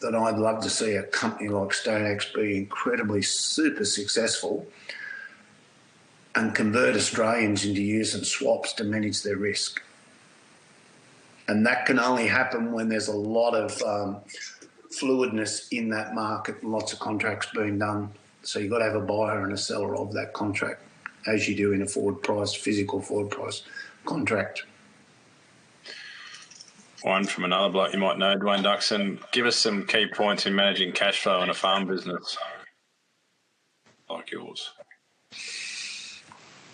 that I'd love to see a company like StoneX be incredibly super successful and convert Australians into using swaps to manage their risk. And that can only happen when there's a lot of fluidness in that market and lots of contracts being done. So you've got to have a buyer and a seller of that contract, as you do in a forward price, physical forward price contract. One from another bloke you might know, Dwayne Duxon. Give us some key points in managing cash flow in a farm business like yours.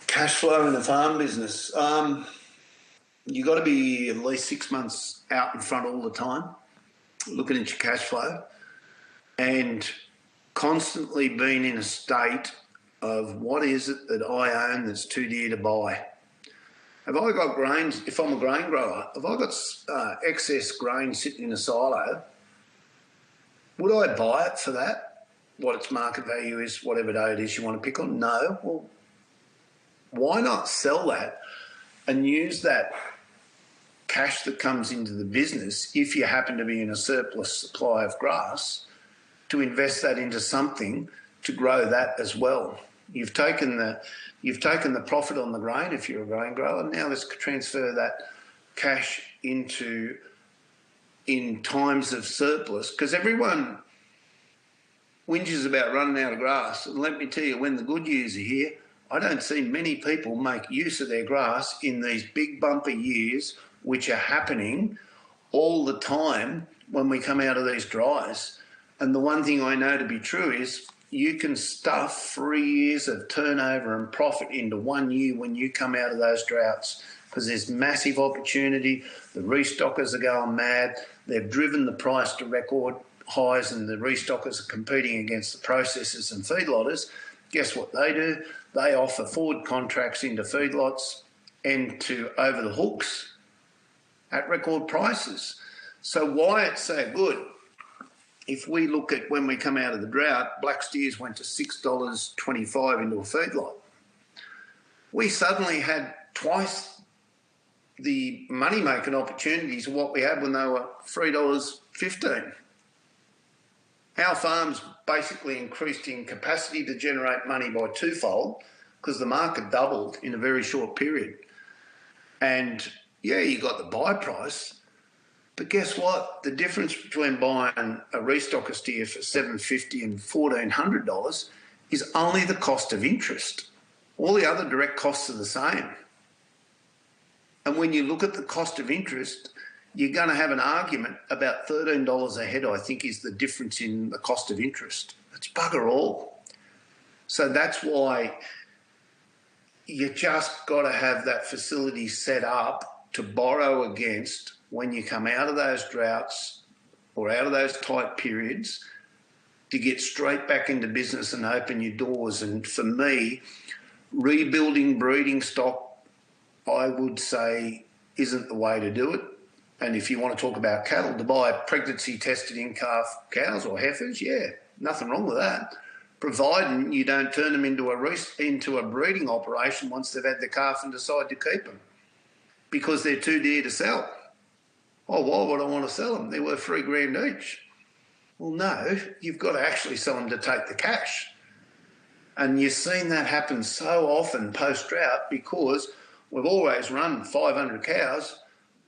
Cash flow in a farm business. You've got to be at least 6 months out in front all the time, looking at your cash flow, and constantly being in a state of what is it that I own that's too dear to buy. Have I got grains? If I'm a grain grower, have I got excess grain sitting in a silo? Would I buy it for that? What its market value is, whatever day it is you want to pick on? No. Well, why not sell that and use that cash that comes into the business if you happen to be in a surplus supply of grass to invest that into something to grow that as well. You've taken the profit on the grain if you're a grain grower. Now let's transfer that cash into in times of surplus, because everyone whinges about running out of grass. And let me tell you, when the good years are here, I don't see many people make use of their grass in these big bumper years, which are happening all the time when we come out of these dries. And the one thing I know to be true is you can stuff 3 years of turnover and profit into 1 year when you come out of those droughts, because there's massive opportunity. The restockers are going mad. They've driven the price to record highs, and the restockers are competing against the processors and feedlotters. Guess what they do? They offer forward contracts into feedlots and to over the hooks at record prices. So why it's so good, if we look at when we come out of the drought, black steers went to $6.25 into a feedlot. We suddenly had twice the money-making opportunities of what we had when they were $3.15. Our farms basically increased in capacity to generate money by twofold because the market doubled in a very short period. And yeah, you got the buy price, but guess what? The difference between buying a restocker steer for $750 and $1,400 is only the cost of interest. All the other direct costs are the same. And when you look at the cost of interest, you're going to have an argument about $13 a head, I think, is the difference in the cost of interest. It's bugger all. So that's why you just got to have that facility set up to borrow against when you come out of those droughts or out of those tight periods, to get straight back into business and open your doors. And for me, rebuilding breeding stock, I would say, isn't the way to do it. And if you want to talk about cattle, to buy pregnancy-tested in-calf cows or heifers, yeah, nothing wrong with that, providing you don't turn them into a breeding operation once they've had the calf and decide to keep them, because they're too dear to sell. Oh, why would I want to sell them? They're worth $3,000 each. Well, no, you've got to actually sell them to take the cash. And you've seen that happen so often post-drought because we've always run 500 cows.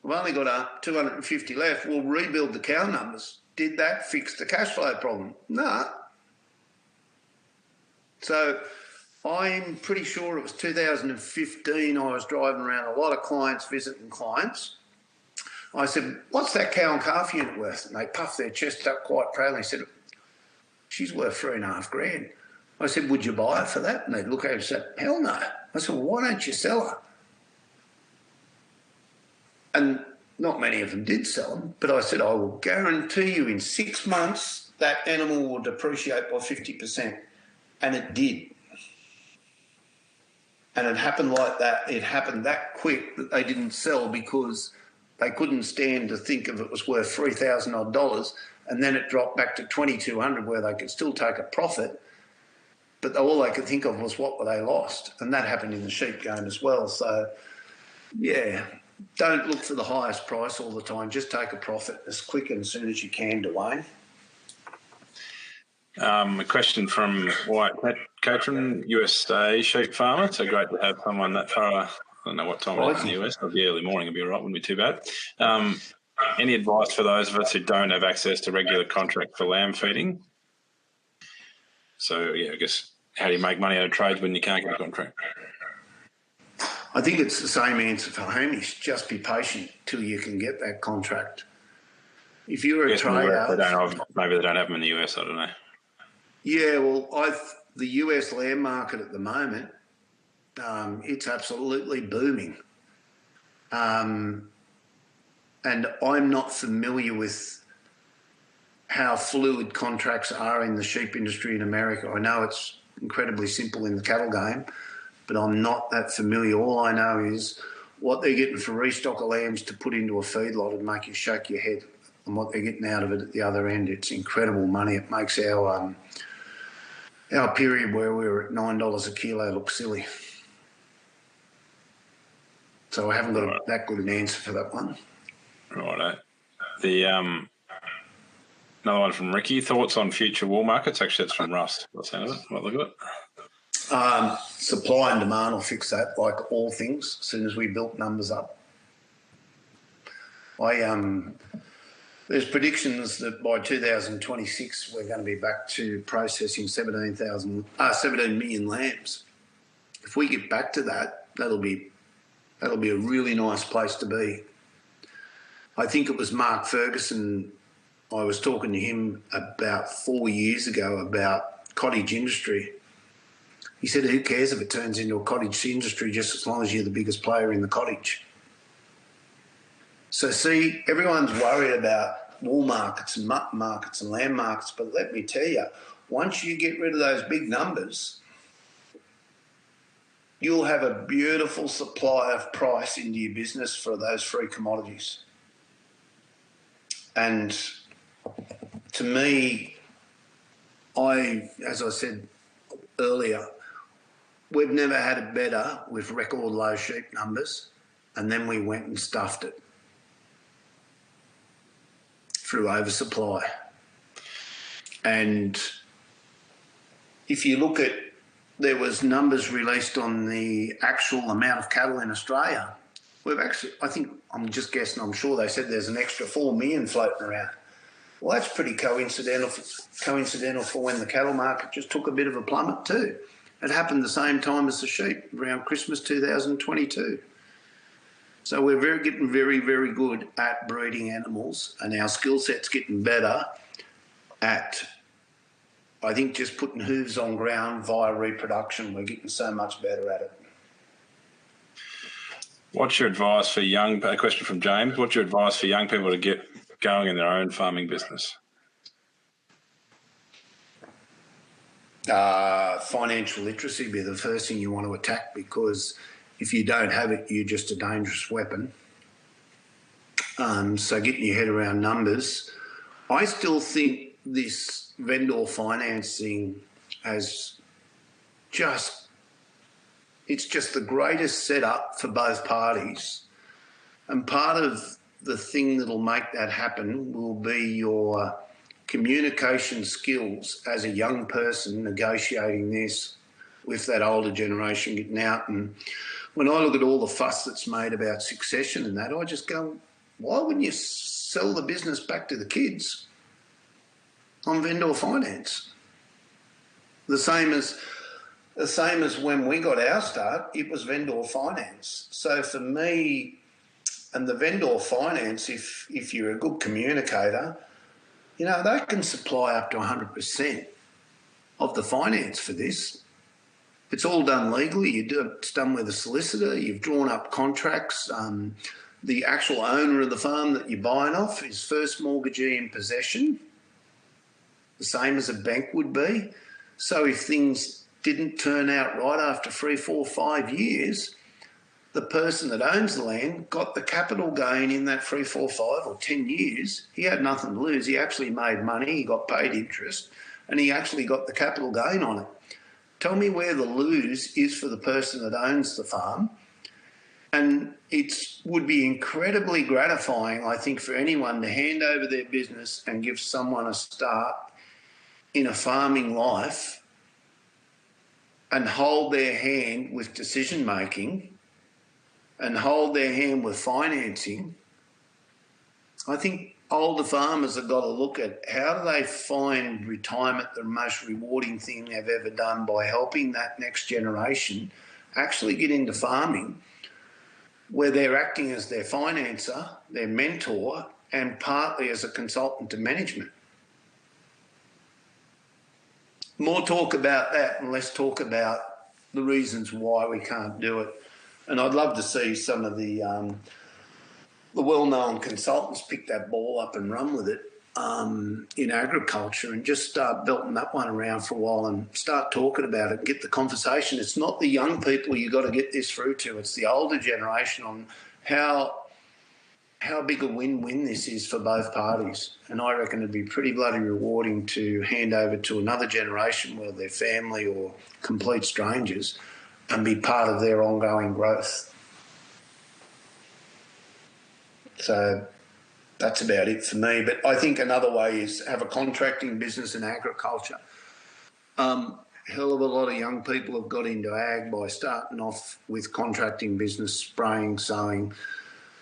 We've only got 250 left. We'll rebuild the cow numbers. Did that fix the cash flow problem? No. So I'm pretty sure it was 2015. I was driving around a lot of clients, visiting clients. I said, what's that cow and calf unit worth? And they puffed their chest up quite proudly. They said, she's worth $3,500. I said, would you buy her for that? And they'd look at it and say, hell no. I said, well, why don't you sell her? And not many of them did sell them, but I said, I will guarantee you in 6 months that animal will depreciate by 50%. And it did. And it happened like that. It happened that quick that they didn't sell because they couldn't stand to think of it was worth $3,000 odd, and then it dropped back to $2,200 where they could still take a profit, but all they could think of was what they lost. And that happened in the sheep game as well. So, yeah, don't look for the highest price all the time. Just take a profit as quick and as soon as you can, Dwayne. A question from White Kerin, USA sheep farmer. So great to have someone that far. I don't know what time it is in the US. It'll be early morning. It'll be all right. Wouldn't be too bad. Any advice for those of us who don't have access to regular contract for lamb feeding? So, yeah, I guess, how do you make money out of trades when you can't get a contract? I think it's the same answer for Hamish. Just be patient till you can get that contract. If you're a trader... Maybe they don't have them in the US, I don't know. Yeah, well, the US lamb market at the moment, it's absolutely booming. And I'm not familiar with how fluid contracts are in the sheep industry in America. I know it's incredibly simple in the cattle game, but I'm not that familiar. All I know is what they're getting for restocker lambs to put into a feedlot and make you shake your head, and what they're getting out of it at the other end. It's incredible money. It makes our period where we were at $9 a kilo look silly. So I haven't got that good an answer for that one. Righto. Another one from Ricky. Thoughts on future wool markets? Actually, that's from Russ. What's that? Might look at it. Supply and demand will fix that, like all things, as soon as we built numbers up. There's predictions that by 2026 we're going to be back to processing 17 million lambs. If we get back to that, that'll be a really nice place to be. I think it was Mark Ferguson. I was talking to him about 4 years ago about cottage industry. He said, who cares if it turns into a cottage industry just as long as you're the biggest player in the cottage? So see, everyone's worried about wool markets and mutton markets and lamb markets, but let me tell you, once you get rid of those big numbers, you'll have a beautiful supply of price into your business for those free commodities. And to me, as I said earlier, we've never had it better with record low sheep numbers, and then we went and stuffed it through oversupply. And if you look at, there was numbers released on the actual amount of cattle in Australia. We've actually, I think, I'm just guessing, I'm sure they said there's an extra 4 million floating around. Well, that's pretty coincidental for when the cattle market just took a bit of a plummet too. It happened the same time as the sheep, around Christmas 2022. So we're getting very, very good at breeding animals, and our skill set's getting better at, I think, just putting hooves on ground via reproduction. We're getting so much better at it. What's your advice for a question from James, what's your advice for young people to get going in their own farming business? Financial literacy would be the first thing you want to attack, because if you don't have it, you're just a dangerous weapon. So getting your head around numbers. I still think this vendor financing it's just the greatest setup for both parties. And part of the thing that'll make that happen will be your communication skills as a young person negotiating this with that older generation getting out. And when I look at all the fuss that's made about succession and that, I just go, why wouldn't you sell the business back to the kids on vendor finance? The same as when we got our start, it was vendor finance. So for me, and the vendor finance, if you're a good communicator, you know, they can supply up to 100% of the finance for this. It's all done legally. It's done with a solicitor. You've drawn up contracts. The actual owner of the farm that you're buying off is first mortgagee in possession, the same as a bank would be. So if things didn't turn out right after 3, 4, 5 years, the person that owns the land got the capital gain in that 3, 4, 5 or 10 years. He had nothing to lose. He actually made money. He got paid interest, and he actually got the capital gain on it. Tell me where the lose is for the person that owns the farm. And it would be incredibly gratifying, I think, for anyone to hand over their business and give someone a start in a farming life and hold their hand with decision making and hold their hand with financing. I think older farmers have got to look at how do they find retirement the most rewarding thing they've ever done by helping that next generation actually get into farming, where they're acting as their financer, their mentor, and partly as a consultant to management. More talk about that and less talk about the reasons why we can't do it. And I'd love to see some of the well-known consultants pick that ball up and run with it in agriculture and just start belting that one around for a while and start talking about it and get the conversation. It's not the young people you've got to get this through to. It's the older generation on how big a win-win this is for both parties. And I reckon it'd be pretty bloody rewarding to hand over to another generation, whether they're family or complete strangers, and be part of their ongoing growth. So that's about it for me. But I think another way is have a contracting business in agriculture. Hell of a lot of young people have got into ag by starting off with contracting business, spraying, sowing,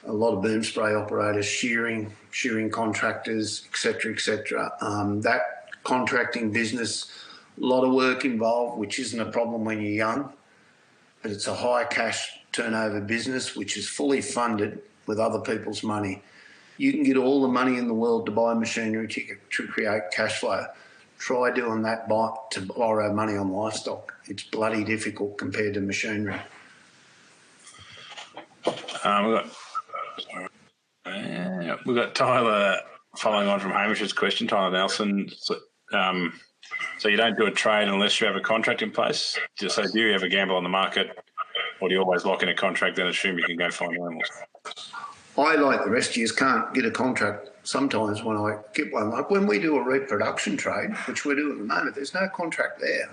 a lot of boom spray operators, shearing contractors, etc., etc. That contracting business, a lot of work involved, which isn't a problem when you're young, but it's a high cash turnover business which is fully funded with other people's money. You can get all the money in the world to buy machinery to create cash flow. Try doing that to borrow money on livestock. It's bloody difficult compared to machinery. We've got Tyler following on from Hamish's question, Tyler Nelson. So you don't do a trade unless you have a contract in place? So do you ever gamble on the market, or do you always lock in a contract and assume you can go find animals? I, like the rest of you, can't get a contract sometimes when I get one. Like when we do a reproduction trade, which we're doing at the moment, there's no contract there.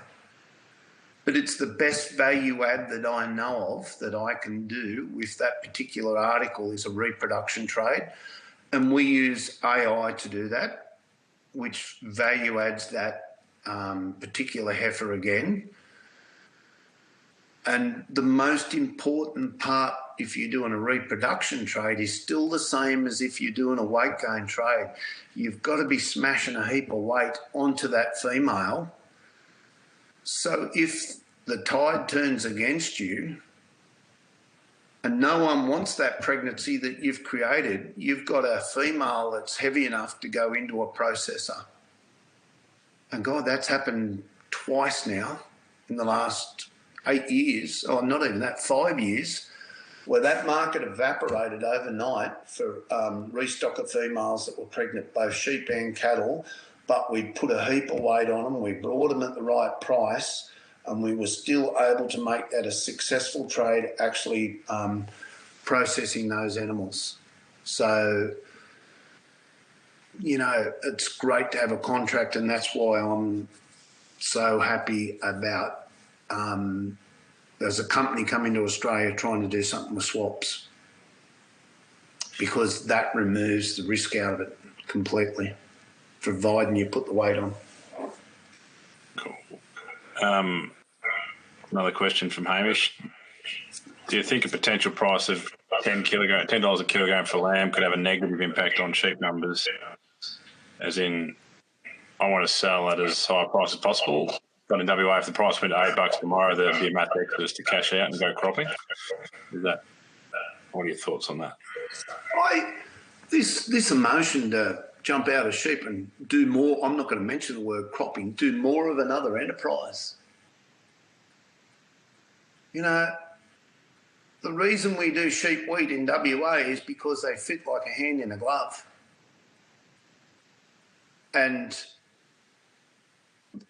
But it's the best value add that I know of that I can do with that particular article is a reproduction trade. And we use AI to do that, which value adds that particular heifer again. And the most important part, if you're doing a reproduction trade, is still the same as if you're doing a weight gain trade. You've got to be smashing a heap of weight onto that female. So if the tide turns against you and no one wants that pregnancy that you've created, you've got a female that's heavy enough to go into a processor. And God, that's happened twice now in the last 8 years, or not even that, 5 years, where that market evaporated overnight for restock of females that were pregnant, both sheep and cattle, but we put a heap of weight on them, we brought them at the right price, and we were still able to make that a successful trade, actually processing those animals. So, you know, it's great to have a contract, and that's why I'm so happy about there's a company coming to Australia trying to do something with swaps, because that removes the risk out of it completely, providing you put the weight on. Cool. Another question from Hamish. Do you think a potential price of $10 a kilogram for lamb could have a negative impact on sheep numbers? As in, I want to sell at as high a price as possible, but in WA, if the price went to $8 tomorrow, there'd be a mass exodus to cash out and go cropping. What are your thoughts on that? This emotion to jump out of sheep and do more, I'm not going to mention the word cropping, do more of another enterprise. You know, the reason we do sheep wheat in WA is because they fit like a hand in a glove. And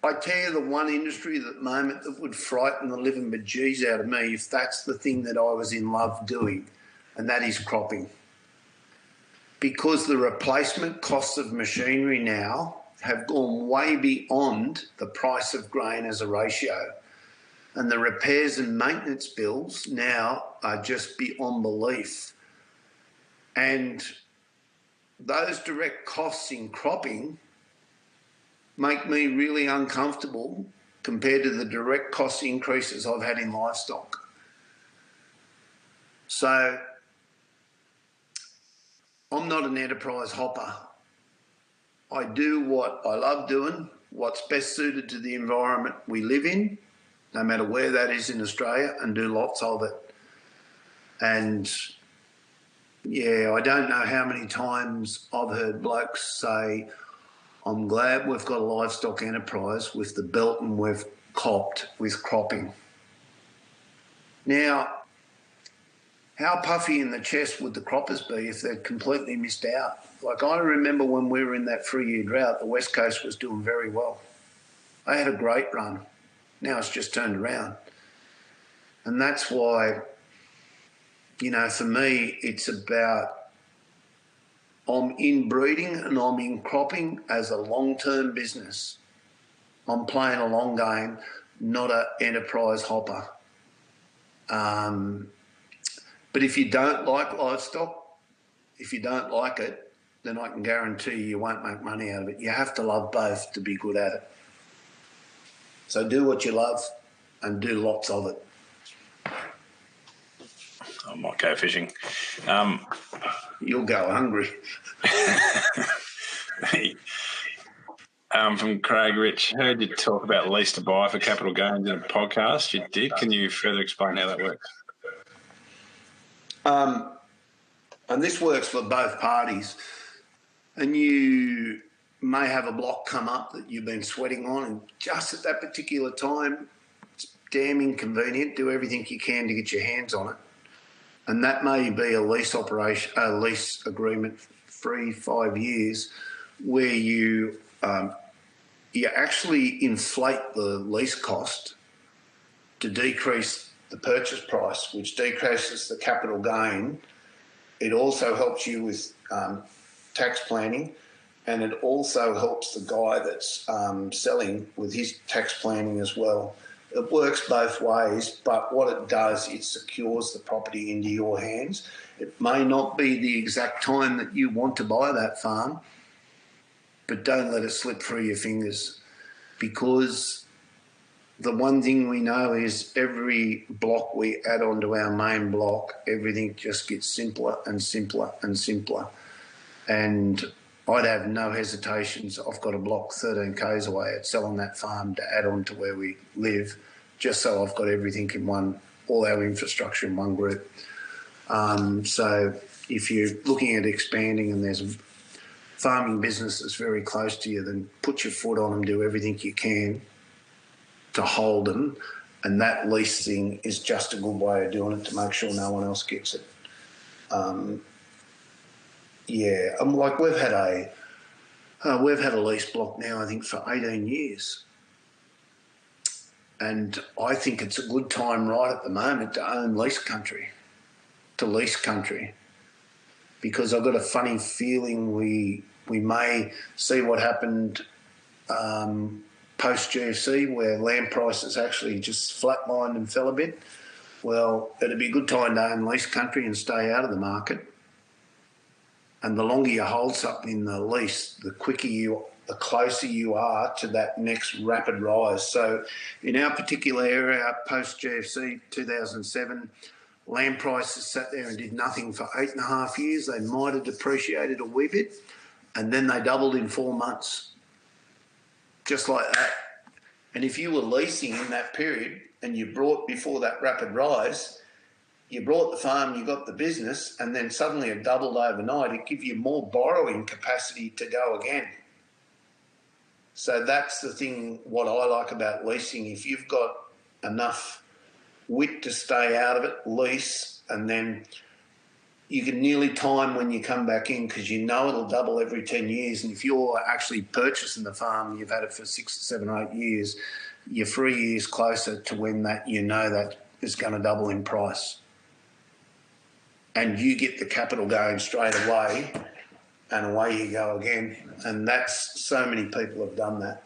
I tell you, the one industry at the moment that would frighten the living bejeez out of me if that's the thing that I was in love doing, and that is cropping. Because the replacement costs of machinery now have gone way beyond the price of grain as a ratio. And the repairs and maintenance bills now are just beyond belief. And those direct costs in cropping make me really uncomfortable compared to the direct cost increases I've had in livestock. So I'm not an enterprise hopper. I do what I love doing, what's best suited to the environment we live in, no matter where that is in Australia, and do lots of it. And yeah, I don't know how many times I've heard blokes say, I'm glad we've got a livestock enterprise with the belt and we've copped with cropping. Now, how puffy in the chest would the croppers be if they'd completely missed out? Like, I remember when we were in that 3-year drought, the West Coast was doing very well. They had a great run. Now it's just turned around. And that's why, you know, for me, it's about I'm in breeding and I'm in cropping as a long-term business. I'm playing a long game, not an enterprise hopper. But if you don't like livestock, if you don't like it, then I can guarantee you won't make money out of it. You have to love both to be good at it. So do what you love and do lots of it. I might go fishing. You'll go hungry. From Craig Rich, heard you talk about lease to buy for capital gains in a podcast. You did. Can you further explain how that works? And this works for both parties. And you may have a block come up that you've been sweating on, and just at that particular time, it's damn inconvenient. Do everything you can to get your hands on it. And that may be a lease agreement, 3-5 years, where you actually inflate the lease cost to decrease the purchase price, which decreases the capital gain. It also helps you with tax planning, and it also helps the guy that's selling with his tax planning as well. It works both ways, but what it does, it secures the property into your hands. It may not be the exact time that you want to buy that farm, but don't let it slip through your fingers, because the one thing we know is every block we add onto our main block, everything just gets simpler and simpler and simpler. And I'd have no hesitations. I've got a block 13 k's away at selling that farm to add on to where we live, just so I've got everything in one, all our infrastructure in one group. So if you're looking at expanding and there's a farming business that's very close to you, then put your foot on them, do everything you can to hold them. And that leasing is just a good way of doing it to make sure no one else gets it. Like we've had a lease block now, I think, for 18 years. And I think it's a good time right at the moment to own lease country, because I've got a funny feeling we may see what happened post GFC, where land prices actually just flatlined and fell a bit. Well, it'd be a good time to own lease country and stay out of the market. And the longer you hold something in the lease, the closer you are to that next rapid rise. So in our particular area, post GFC 2007, land prices sat there and did nothing for 8.5 years. They might have depreciated a wee bit, and then they doubled in 4 months, just like that. And if you were leasing in that period and you brought before that rapid rise, you brought the farm, you got the business, and then suddenly it doubled overnight, it gives you more borrowing capacity to go again. So that's the thing, what I like about leasing. If you've got enough wit to stay out of it, lease, and then you can nearly time when you come back in, because you know it'll double every 10 years. And if you're actually purchasing the farm, you've had it for 6, 7, 8 years, you're 3 years closer to when that is going to double in price. And you get the capital going straight away, and away you go again. And that's, so many people have done that.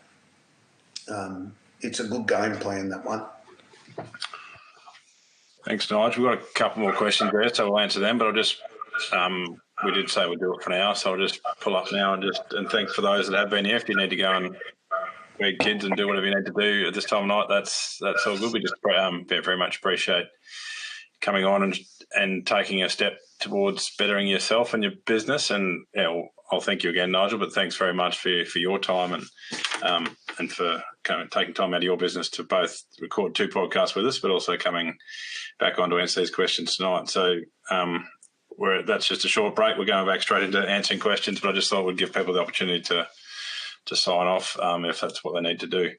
It's a good game plan, that one. Thanks, Nigel. We've got a couple more questions there, so we'll answer them. But I'll just, we did say we'd do it for now, so I'll just pull up now and thank for those that have been here. If you need to go and feed kids and do whatever you need to do at this time of night, that's all good. We just very much appreciate coming on and taking a step towards bettering yourself and your business. And I'll thank you again, Nigel, but thanks very much for your time and for kind of taking time out of your business to both record 2 podcasts with us, but also coming back on to answer these questions tonight. So that's just a short break. We're going back straight into answering questions, but I just thought we'd give people the opportunity to sign off if that's what they need to do.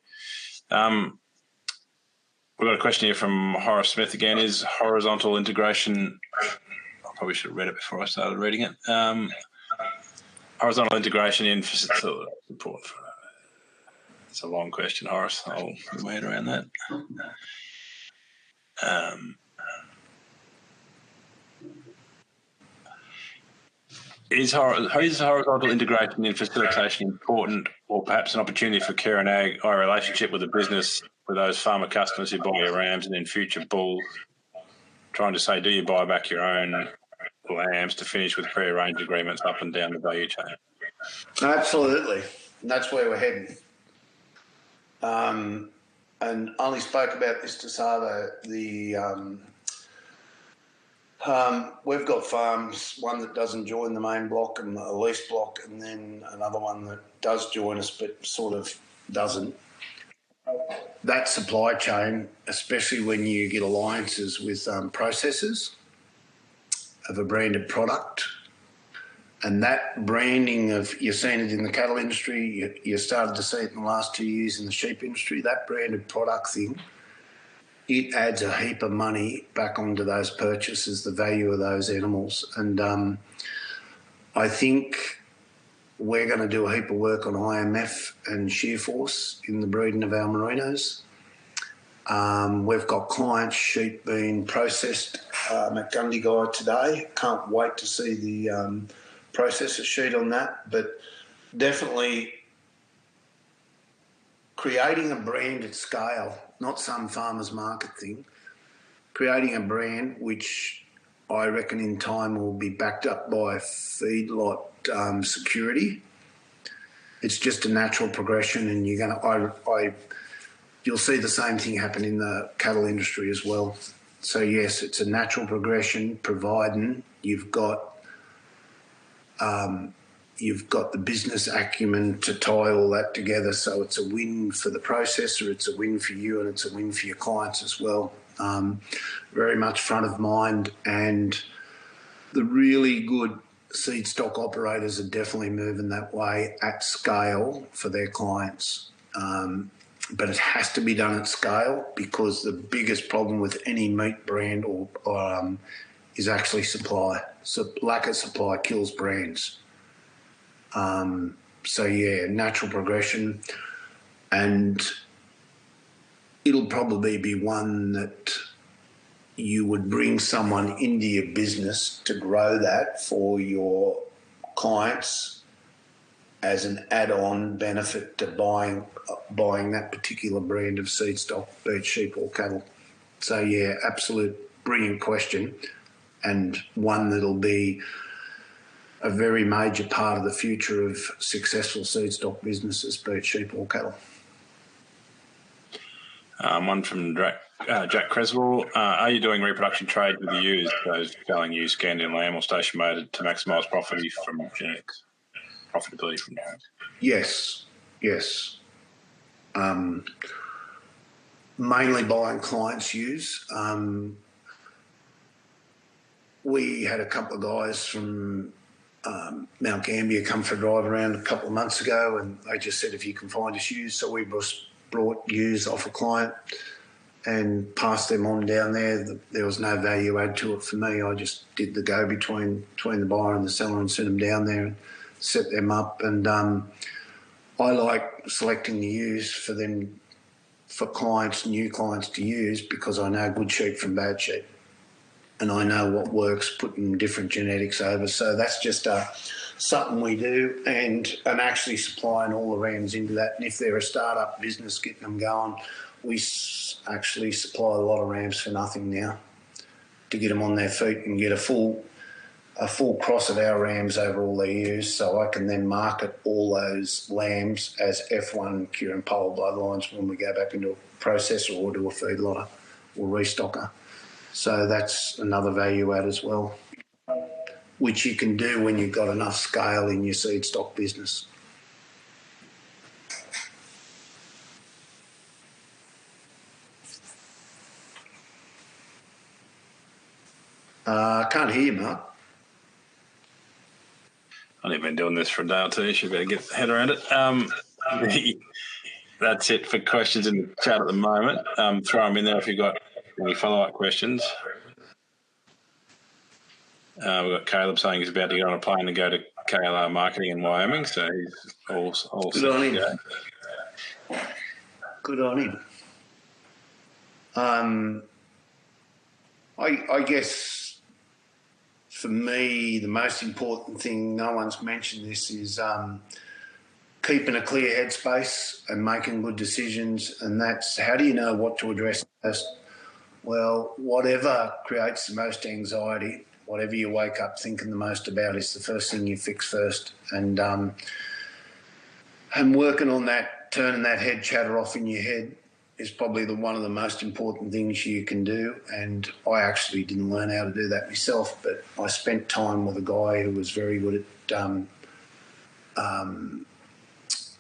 We've got a question here from Horace Smith again. Is horizontal integration... I probably should have read it before I started reading it. Horizontal integration in support. It's a long question, Horace. I'll wait around that. Is horizontal integration in facilitation important, or perhaps an opportunity for Kerin Ag, our relationship with the business, with those farmer customers who buy your rams and in future bulls, trying to say, do you buy back your own lambs to finish with pre-arranged agreements up and down the value chain. Absolutely. And that's where we're heading. And only spoke about this to Savo. We've got farms, one that doesn't join the main block and a lease block, and then another one that does join us but sort of doesn't. That supply chain, especially when you get alliances with processors of a branded product, and that branding of, you've seen it in the cattle industry, you started to see it in the last 2 years in the sheep industry, that branded product thing, it adds a heap of money back onto those purchases, the value of those animals. And I think we're going to do a heap of work on IMF and shear force in the breeding of our merinos. We've got clients' sheep being processed at Gundagai today. Can't wait to see the processor sheet on that. But definitely creating a brand at scale, not some farmer's market thing, creating a brand which I reckon in time will be backed up by feedlot security. It's just a natural progression, and you're going to, you'll see the same thing happen in the cattle industry as well. So yes, it's a natural progression, providing you've got the business acumen to tie all that together. So it's a win for the processor, it's a win for you, and it's a win for your clients as well. Very much front of mind, and the really good seed stock operators are definitely moving that way at scale for their clients. But it has to be done at scale, because the biggest problem with any meat brand is actually supply. So lack of supply kills brands. So yeah, natural progression, and it'll probably be one that you would bring someone into your business to grow that for your clients as an add-on benefit to buying that particular brand of seed stock, be it sheep or cattle. So yeah, absolute brilliant question, and one that'll be a very major part of the future of successful seed stock businesses, be it sheep or cattle. One from Jack Creswell. Are you doing reproduction trade with the ewes, those selling ewes scanned in lamb or station mated to maximise profitability from genetics? Yes. Mainly buying clients' ewes. We had a couple of guys from Mount Gambier come for a drive around a couple of months ago, and they just said, if you can find us ewes. So we brought ewes off a client and passed them on down there. There was no value add to it for me. I just did the go between the buyer and the seller and sent them down there and set them up. And I like selecting the ewes for clients, new clients to use, because I know good sheep from bad sheep, and I know what works, putting different genetics over. So that's just something we do, and actually supplying all the rams into that. And if they're a start-up business getting them going, we actually supply a lot of rams for nothing now to get them on their feet and get a full cross of our rams over all their ewes, so I can then market all those lambs as F1 Kerin pole bloodlines when we go back into a processor or to a feedlotter or restocker. So that's another value add as well, which you can do when you've got enough scale in your seed stock business. I can't hear you, Mark. I've only been doing this for a day or two. You should better get the head around it. That's it for questions in the chat at the moment. Throw them in there if you've got any follow-up questions. We've got Caleb saying he's about to get on a plane and go to KLR marketing in Wyoming, so he's all Good on him. Good on him. I guess for me, the most important thing, no one's mentioned this, is keeping a clear headspace and making good decisions. And that's, how do you know what to address first? Well, whatever creates the most anxiety, whatever you wake up thinking the most about is the first thing you fix first. And working on that, turning that head chatter off in your head is probably one of the most important things you can do. And I actually didn't learn how to do that myself, but I spent time with a guy who was very good at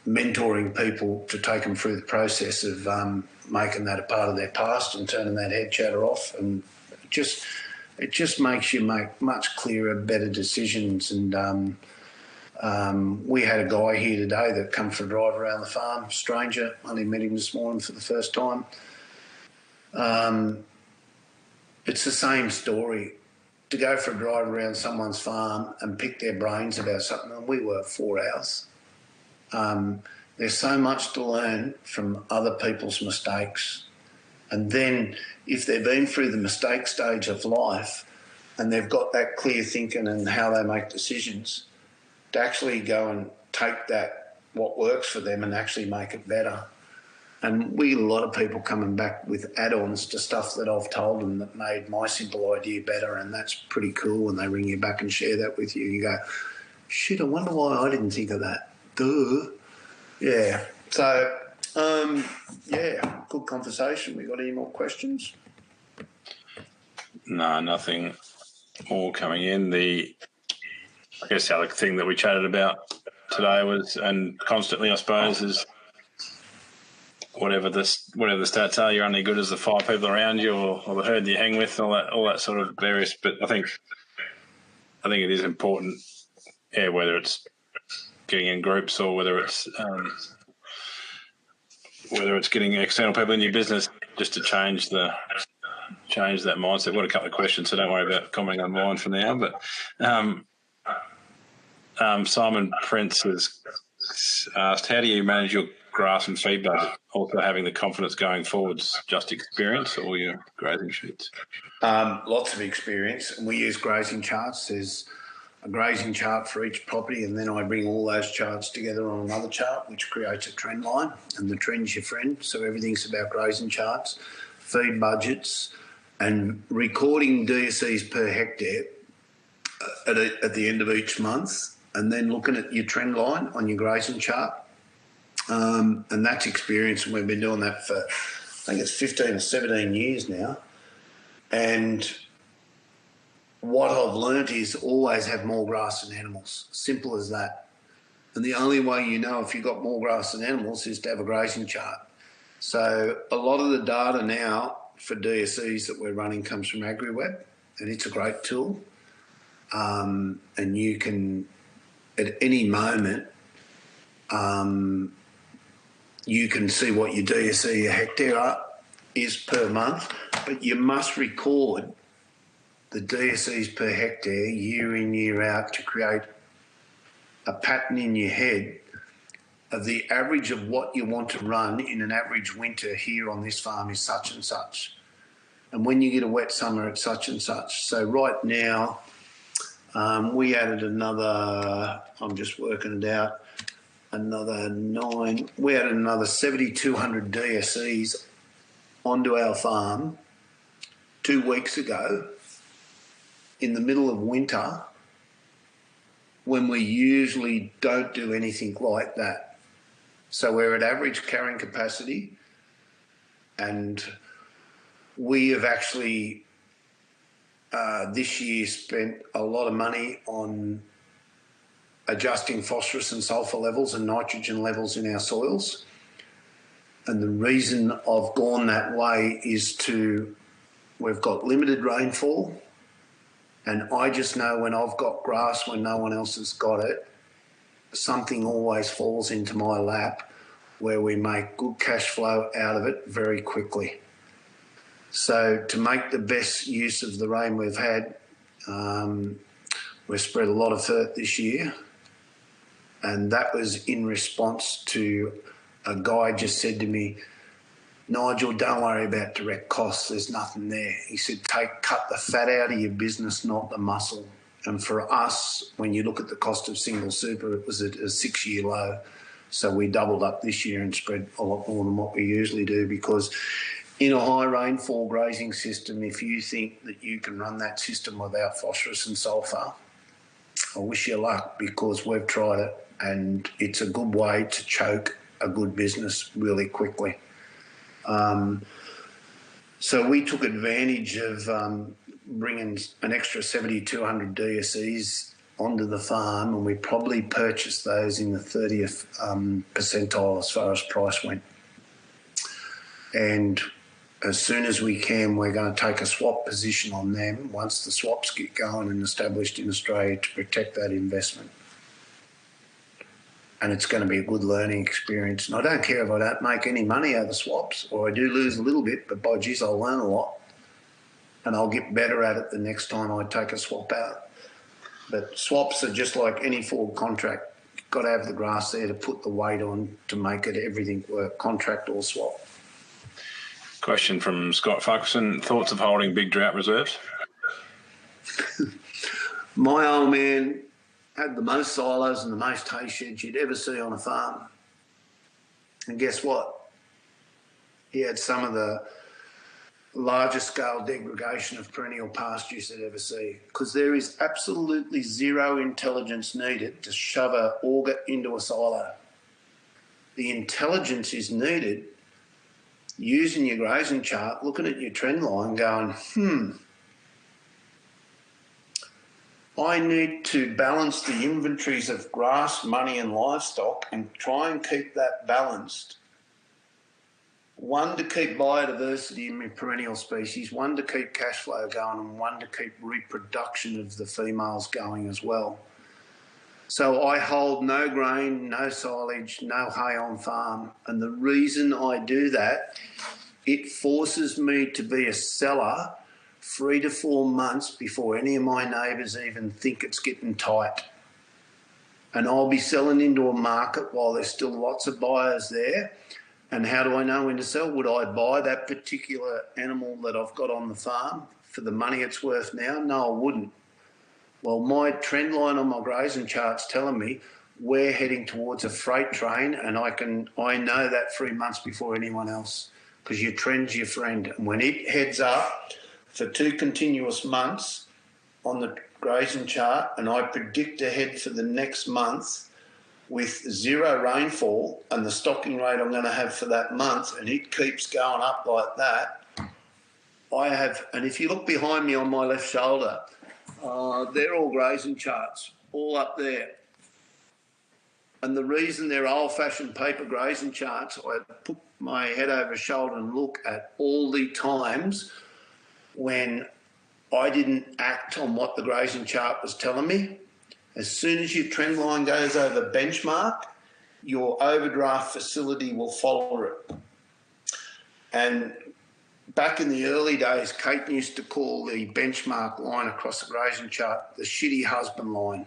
mentoring people to take them through the process of making that a part of their past and turning that head chatter off. And it just makes you make much clearer, better decisions. And we had a guy here today that come for a drive around the farm, stranger, only met him this morning for the first time. It's the same story. To go for a drive around someone's farm and pick their brains about something, and we work 4 hours. There's so much to learn from other people's mistakes. And then if they've been through the mistake stage of life and they've got that clear thinking and how they make decisions, to actually go and take that, what works for them, and actually make it better. And we get a lot of people coming back with add-ons to stuff that I've told them that made my simple idea better, and that's pretty cool when they ring you back and share that with you. You go, shit, I wonder why I didn't think of that. Duh. Yeah. So, good conversation. We got any more questions? No, nothing more coming in. I guess the other thing that we chatted about today was, and constantly I suppose, is whatever the stats are, you're only good as the 5 people around you or the herd you hang with, all that sort of various. But I think it is important, whether it's getting in groups or whether it's getting external people in your business, just to change that mindset. We've got a couple of questions, so don't worry about commenting on mine for now. But Simon Prince has asked, how do you manage your grass and feed budget, also having the confidence going forwards? Just experience or your grazing sheets? Lots of experience. And we use grazing charts. There's a grazing chart for each property, and then I bring all those charts together on another chart, which creates a trend line, and the trend's your friend. So everything's about grazing charts, feed budgets, and recording DSEs per hectare at the end of each month, and then looking at your trend line on your grazing chart. And that's experience, and we've been doing that for, I think it's 15 or 17 years now. And what I've learnt is always have more grass than animals. Simple as that. And the only way you know if you've got more grass than animals is to have a grazing chart. So a lot of the data now for DSEs that we're running comes from AgriWeb, and it's a great tool. And you can, at any moment, you can see what your DSE a hectare is per month, but you must record the DSEs per hectare year in, year out to create a pattern in your head of the average of what you want to run in an average winter here on this farm is such and such. And when you get a wet summer, it's such and such. So right now, we added another, I'm just working it out, another 9. We added another 7,200 DSEs onto our farm 2 weeks ago in the middle of winter, when we usually don't do anything like that. So we're at average carrying capacity, and we have actually this year spent a lot of money on adjusting phosphorus and sulphur levels and nitrogen levels in our soils. And the reason I've gone that way is we've got limited rainfall, and I just know when I've got grass when no one else has got it, something always falls into my lap where we make good cash flow out of it very quickly. So to make the best use of the rain we've had, we've spread a lot of fert this year, and that was in response to a guy just said to me, Nigel, don't worry about direct costs. There's nothing there. He said, cut the fat out of your business, not the muscle. And for us, when you look at the cost of single super, it was at a 6-year low. So we doubled up this year and spread a lot more than what we usually do, because in a high rainfall grazing system, if you think that you can run that system without phosphorus and sulphur, I wish you luck, because we've tried it and it's a good way to choke a good business really quickly. So we took advantage of bringing an extra 7,200 DSEs onto the farm, and we probably purchased those in the 30th percentile as far as price went. And as soon as we can, we're going to take a swap position on them once the swaps get going and established in Australia to protect that investment. And it's going to be a good learning experience. And I don't care if I don't make any money out of the swaps, or I do lose a little bit, but by geez, I'll learn a lot and I'll get better at it the next time I take a swap out. But swaps are just like any forward contract. You've got to have the grass there to put the weight on to make it everything work, contract or swap. Question from Scott Farquharson. Thoughts of holding big drought reserves? My old man had the most silos and the most hay sheds you'd ever see on a farm. And guess what? He had some of the largest scale degradation of perennial pastures you'd ever see, because there is absolutely zero intelligence needed to shove an auger into a silo. The intelligence is needed using your grazing chart, looking at your trend line going, I need to balance the inventories of grass, money and livestock and try and keep that balanced. One, to keep biodiversity in my perennial species, one, to keep cash flow going, and one, to keep reproduction of the females going as well. So I hold no grain, no silage, no hay on farm. And the reason I do that, it forces me to be a seller 3 to 4 months before any of my neighbours even think it's getting tight. And I'll be selling into a market while there's still lots of buyers there. And how do I know when to sell? Would I buy that particular animal that I've got on the farm for the money it's worth now? No, I wouldn't. Well, my trend line on my grazing chart's telling me we're heading towards a freight train, and I know that 3 months before anyone else, because your trend's your friend. And when it heads up for 2 continuous months on the grazing chart, and I predict ahead for the next month with 0 rainfall and the stocking rate I'm going to have for that month, and it keeps going up like that, and if you look behind me on my left shoulder, they're all grazing charts, all up there. And the reason they're old-fashioned paper grazing charts, I put my head over shoulder and look at all the times when I didn't act on what the grazing chart was telling me. As soon as your trend line goes over benchmark, your overdraft facility will follow it. And back in the early days, Kate used to call the benchmark line across the grazing chart the shitty husband line,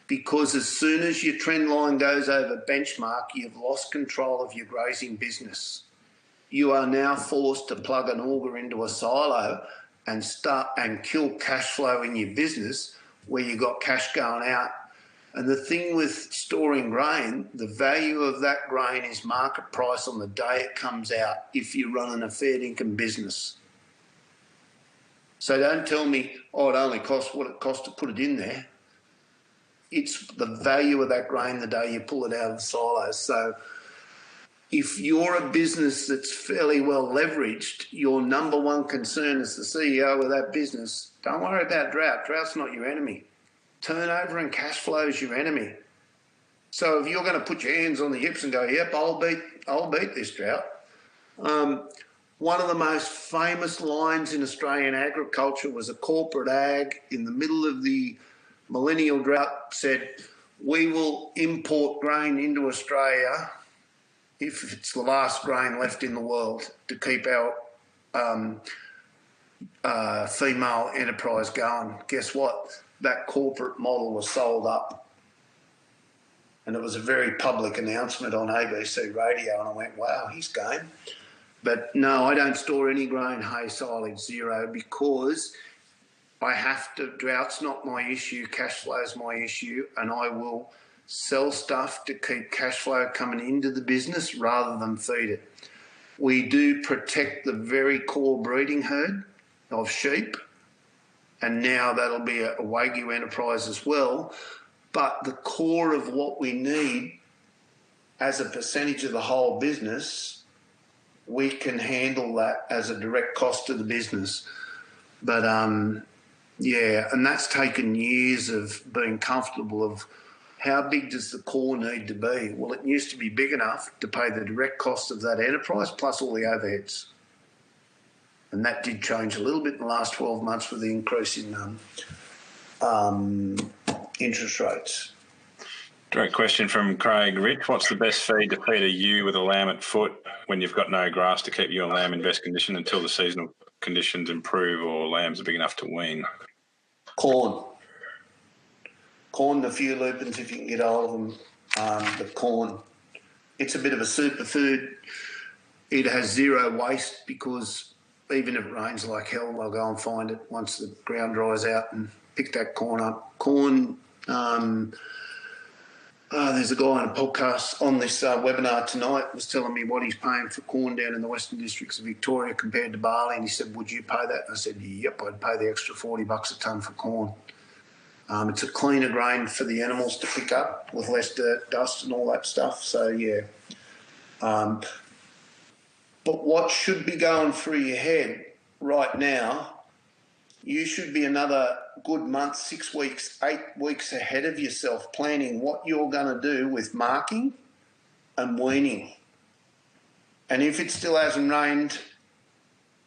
because as soon as your trend line goes over benchmark, you've lost control of your grazing business. You are now forced to plug an auger into a silo and kill cash flow in your business where you've got cash going out. And the thing with storing grain, the value of that grain is market price on the day it comes out if you're running a fair income business. So don't tell me, it only costs what it costs to put it in there. It's the value of that grain the day you pull it out of the silos. So if you're a business that's fairly well leveraged, your number one concern as the CEO of that business, don't worry about drought. Drought's not your enemy. Turnover and cash flow is your enemy. So if you're going to put your hands on the hips and go, yep, I'll beat this drought. One of the most famous lines in Australian agriculture was a corporate ag in the middle of the millennial drought said, we will import grain into Australia if it's the last grain left in the world to keep our female enterprise going. Guess what? That corporate model was sold up. And it was a very public announcement on ABC radio, and I went, wow, he's game. But no, I don't store any grain, hay, silage, 0, because I have to. Drought's not my issue, cash flow's my issue, and I will sell stuff to keep cash flow coming into the business rather than feed it. We do protect the very core breeding herd of sheep, and now that'll be a Wagyu enterprise as well. But the core of what we need as a percentage of the whole business, we can handle that as a direct cost to the business. But yeah, and that's taken years of being comfortable of how big does the core need to be? Well, it used to be big enough to pay the direct cost of that enterprise plus all the overheads. And that did change a little bit in the last 12 months with the increase in interest rates. Direct question from Craig Rich. What's the best feed to feed a ewe with a lamb at foot when you've got no grass to keep your lamb in best condition until the seasonal conditions improve or lambs are big enough to wean? Corn. Corn, the few lupins, if you can get hold of them, the corn. It's a bit of a superfood. It has zero waste because even if it rains like hell, they'll go and find it once the ground dries out and pick that corn up. Corn, there's a guy on a podcast on this webinar tonight was telling me what he's paying for corn down in the Western Districts of Victoria compared to barley, and he said, would you pay that? And I said, yep, I'd pay the extra $40 a tonne for corn. It's a cleaner grain for the animals to pick up with less dirt, dust and all that stuff. So, yeah. But what should be going through your head right now, you should be another good month, 6 weeks, 8 weeks ahead of yourself planning what you're going to do with marking and weaning. And if it still hasn't rained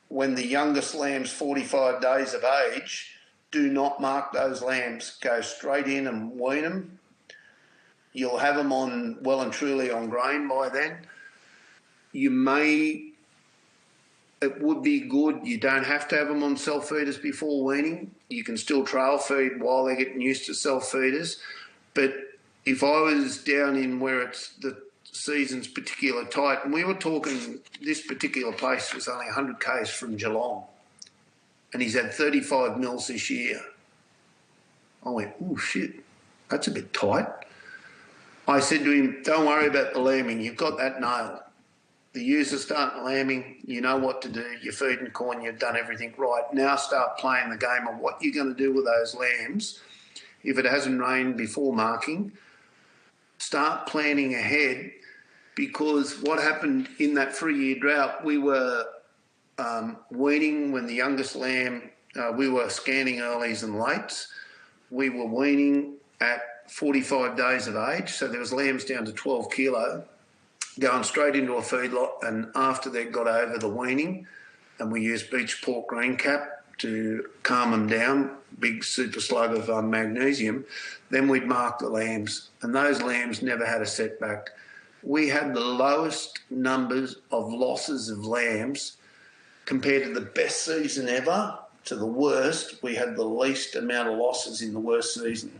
when the youngest lamb's 45 days of age, do not mark those lambs. Go straight in and wean them. You'll have them on well and truly on grain by then. It would be good. You don't have to have them on self-feeders before weaning. You can still trail feed while they're getting used to self-feeders. But if I was down in where it's the season's particular tight, and we were talking, this particular place was only 100 k's from Geelong, and he's had 35 mils this year. I went, oh shit, that's a bit tight. I said to him, don't worry about the lambing, you've got that nailed. The ewes are starting lambing, you know what to do, you're feeding corn, you've done everything right. Now start playing the game of what you're going to do with those lambs. If it hasn't rained before marking, start planning ahead, because what happened in that 3-year drought, we were weaning when the youngest lamb, we were scanning earlies and lates. We were weaning at 45 days of age, so there was lambs down to 12 kilo, going straight into a feedlot, and after they got over the weaning, and we used beech pork green cap to calm them down, big super slug of magnesium, then we'd mark the lambs, and those lambs never had a setback. We had the lowest numbers of losses of lambs compared to the best season ever to the worst. We had the least amount of losses in the worst season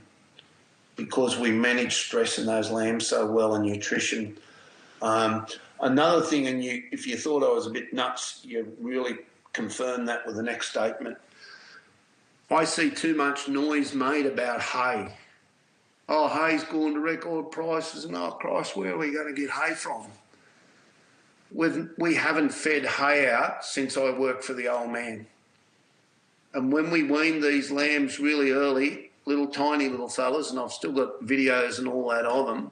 because we managed stress in those lambs so well and nutrition. Another thing, and if you thought I was a bit nuts, you really confirmed that with the next statement. I see too much noise made about hay. Oh, hay's gone to record prices, and oh Christ, where are we going to get hay from? We haven't fed hay out since I worked for the old man. And when we weaned these lambs really early, little tiny little fellas, and I've still got videos and all that of them,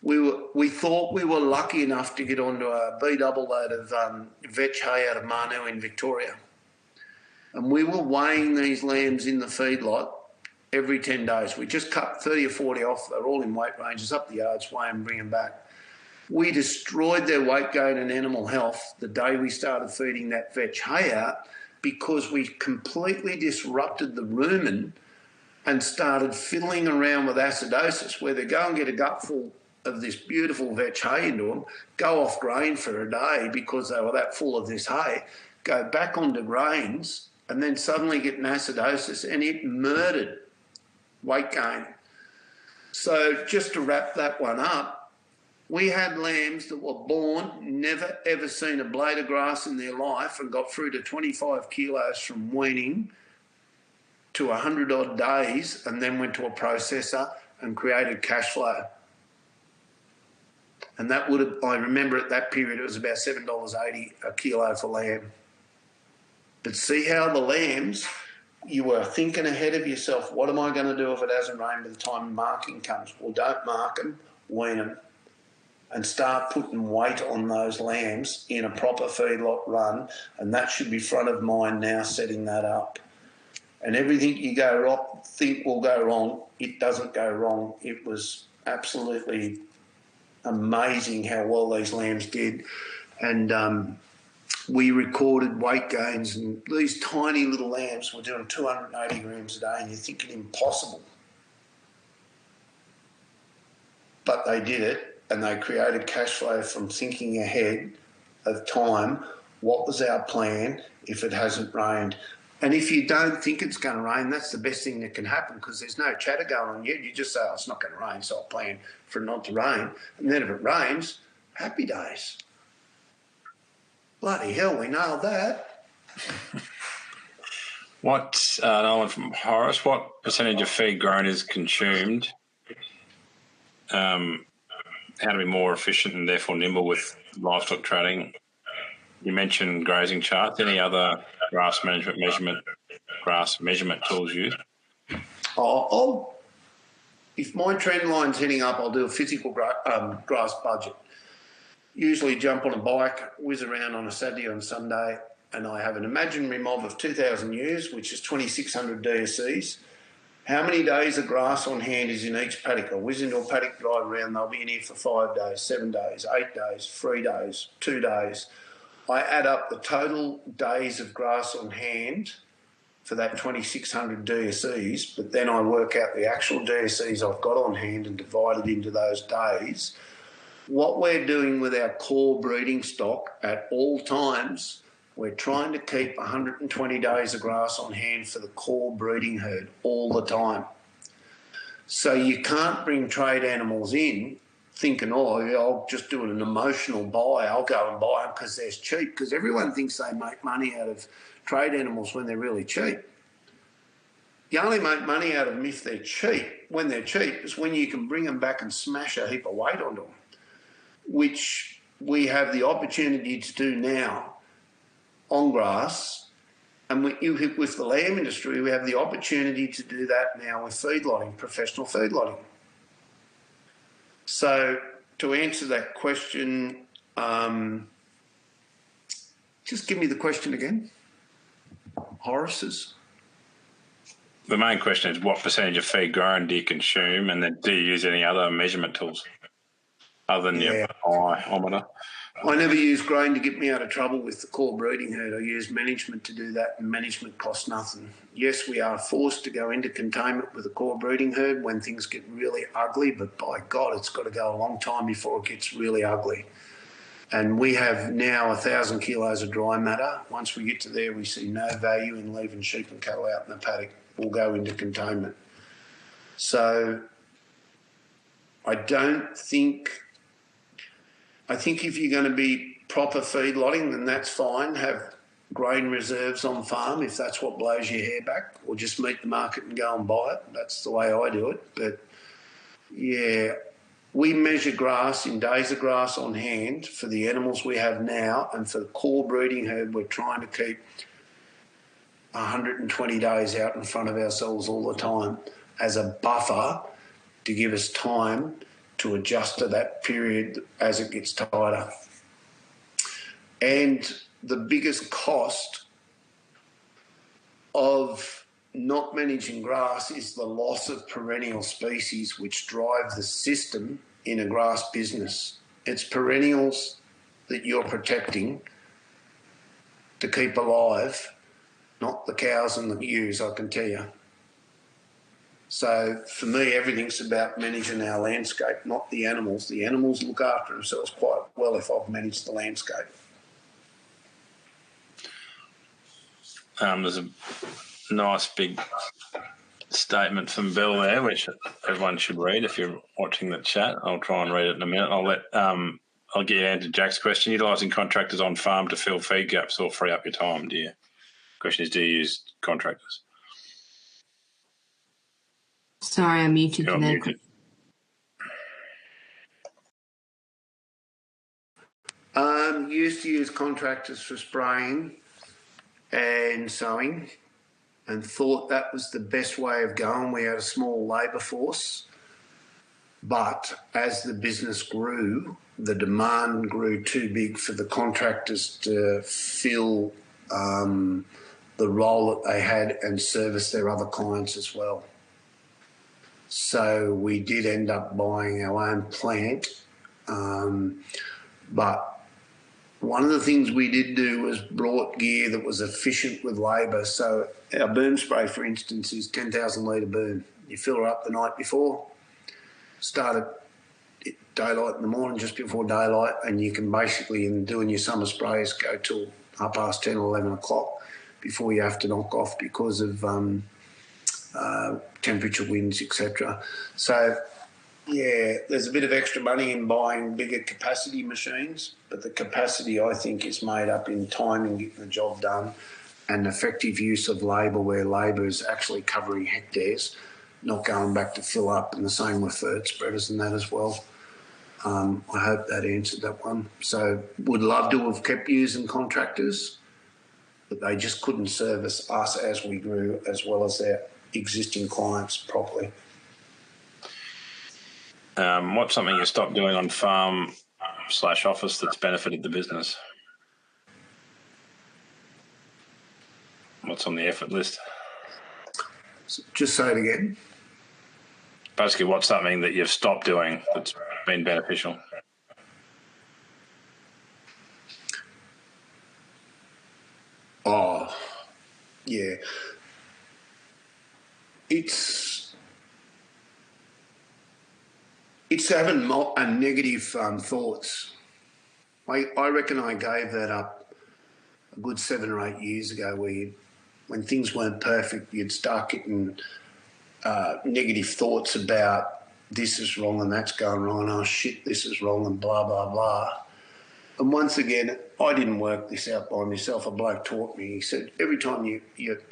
we thought we were lucky enough to get onto a B-double load of vetch hay out of Manu in Victoria. And we were weighing these lambs in the feedlot every 10 days. We just cut 30 or 40 off. They're all in weight ranges, up the yards, weigh them, bring them back. We destroyed their weight gain and animal health the day we started feeding that vetch hay out, because we completely disrupted the rumen and started fiddling around with acidosis, where they go and get a gutful of this beautiful vetch hay into them, go off grain for a day because they were that full of this hay, go back onto grains, and then suddenly get an acidosis, and it murdered weight gain. So just to wrap that one up, we had lambs that were born, never ever seen a blade of grass in their life, and got through to 25 kilos from weaning to 100 odd days, and then went to a processor and created cash flow. And that would have, I remember at that period, it was about $7.80 a kilo for lamb. But see how the lambs, you were thinking ahead of yourself, what am I going to do if it hasn't rained by the time marking comes? Well, don't mark them, wean them, and start putting weight on those lambs in a proper feedlot run, and that should be front of mind now, setting that up. And everything you think will go wrong, it doesn't go wrong. It was absolutely amazing how well these lambs did. And we recorded weight gains, and these tiny little lambs were doing 280 grams a day, and you're thinking impossible. But they did it, and they created cash flow from thinking ahead of time. What was our plan if it hasn't rained? And if you don't think it's going to rain, that's the best thing that can happen, because there's no chatter going on yet. You just say, oh, it's not going to rain, so I'll plan for it not to rain. And then if it rains, happy days. Bloody hell, we nailed that. What, another one from Horace, what percentage of feed grown is consumed? How to be more efficient and therefore nimble with livestock trading? You mentioned grazing charts. Any other grass measurement tools used? If my trend line's heading up, I'll do a physical grass budget. Usually jump on a bike, whiz around on a Saturday and Sunday, and I have an imaginary mob of 2,000 ewes, which is 2,600 DSCs. How many days of grass on hand is in each paddock? I whiz into a paddock, drive around, they'll be in here for 5 days, 7 days, 8 days, 3 days, 2 days. I add up the total days of grass on hand for that 2,600 DSCs, but then I work out the actual DSCs I've got on hand and divide it into those days. What we're doing with our core breeding stock at all times, we're trying to keep 120 days of grass on hand for the core breeding herd all the time. So you can't bring trade animals in thinking, oh, yeah, I'll just do an emotional buy. I'll go and buy them because they're cheap, because everyone thinks they make money out of trade animals when they're really cheap. You only make money out of them if they're cheap. When they're cheap is when you can bring them back and smash a heap of weight onto them, which we have the opportunity to do now on grass. And with the lamb industry, we have the opportunity to do that now with feedlotting, professional feedlotting. So to answer that question, just give me the question again. Horace's. The main question is what percentage of feed grown do you consume, and then do you use any other measurement tools other than your iometer? I never use grain to get me out of trouble with the core breeding herd. I use management to do that, and management costs nothing. Yes, we are forced to go into containment with the core breeding herd when things get really ugly, but by God, it's got to go a long time before it gets really ugly. And we have now 1,000 kilos of dry matter. Once we get to there, we see no value in leaving sheep and cattle out in the paddock. We'll go into containment. So I think if you're going to be proper feedlotting, then that's fine. Have grain reserves on farm if that's what blows your hair back, or just meet the market and go and buy it. That's the way I do it. But, yeah, we measure grass in days of grass on hand for the animals we have now, and for the core breeding herd, we're trying to keep 120 days out in front of ourselves all the time as a buffer to give us time to adjust to that period as it gets tighter. And the biggest cost of not managing grass is the loss of perennial species which drive the system in a grass business. It's perennials that you're protecting to keep alive, not the cows and the ewes, I can tell you. So for me, everything's about managing our landscape, not the animals. The animals look after themselves quite well if I've managed the landscape. There's a nice big statement from Bill there, which everyone should read if you're watching the chat. I'll try and read it in a minute. I'll get you to answer Jack's question. Utilising contractors on farm to fill feed gaps or free up your time, do you? Question is, do you use contractors? Sorry, I muted you there. Muted. Used to use contractors for spraying and sowing and thought that was the best way of going. We had a small labour force, but as the business grew, the demand grew too big for the contractors to fill the role that they had and service their other clients as well. So we did end up buying our own plant, but one of the things we did do was brought gear that was efficient with labour. So our boom spray, for instance, is 10,000 litre boom. You fill her up the night before, start at daylight in the morning, just before daylight, and you can basically, in doing your summer sprays, go till 10:30 or 11 o'clock before you have to knock off because of temperature, winds, etc. So, yeah, there's a bit of extra money in buying bigger capacity machines, but the capacity, I think, is made up in time and getting the job done and effective use of labour, where labour is actually covering hectares, not going back to fill up, and the same with third spreaders and that as well. I hope that answered that one. So would love to have kept using contractors, but they just couldn't service us as we grew as well as their existing clients properly. What's something you stopped doing on farm/office that's benefited the business? What's on the effort list? Just say it again. Basically, what's something that you've stopped doing that's been beneficial? Oh, yeah. It's having negative thoughts. I reckon I gave that up a good 7 or 8 years ago, where when things weren't perfect, you'd start getting negative thoughts about this is wrong and that's going wrong, and oh shit, this is wrong and blah, blah, blah. And once again, I didn't work this out by myself. A bloke taught me. He said, every time you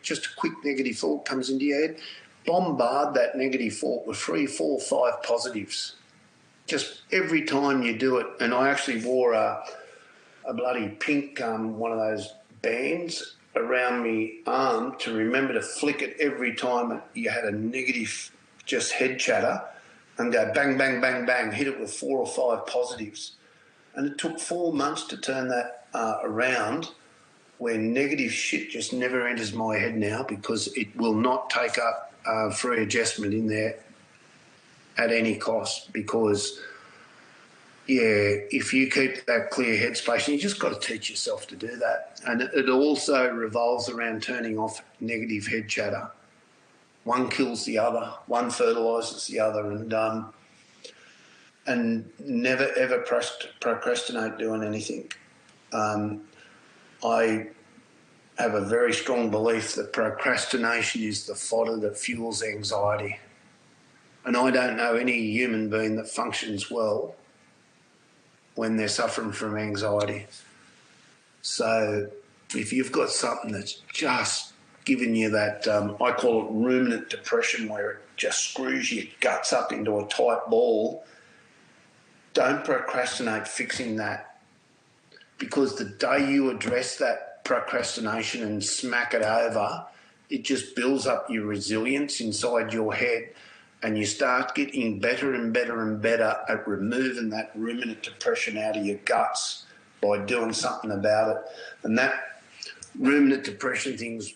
just a quick negative thought comes into your head, bombard that negative thought with 3, 4, 5 positives. Just every time you do it. And I actually wore a bloody pink one of those bands around me arm to remember to flick it every time you had a negative just head chatter, and go bang, bang, bang, bang, hit it with 4 or 5 positives. And it took 4 months to turn that around, where negative shit just never enters my head now, because it will not take up free adjustment in there at any cost. Because, yeah, if you keep that clear headspace, and you just got to teach yourself to do that. And it also revolves around turning off negative head chatter. One kills the other, one fertilises the other, and never ever procrastinate doing anything. I have a very strong belief that procrastination is the fodder that fuels anxiety. And I don't know any human being that functions well when they're suffering from anxiety. So if you've got something that's just giving you that, I call it ruminant depression, where it just screws your guts up into a tight ball, don't procrastinate fixing that, because the day you address that procrastination and smack it over, it just builds up your resilience inside your head, and you start getting better and better and better at removing that ruminant depression out of your guts by doing something about it. And that ruminant depression thing's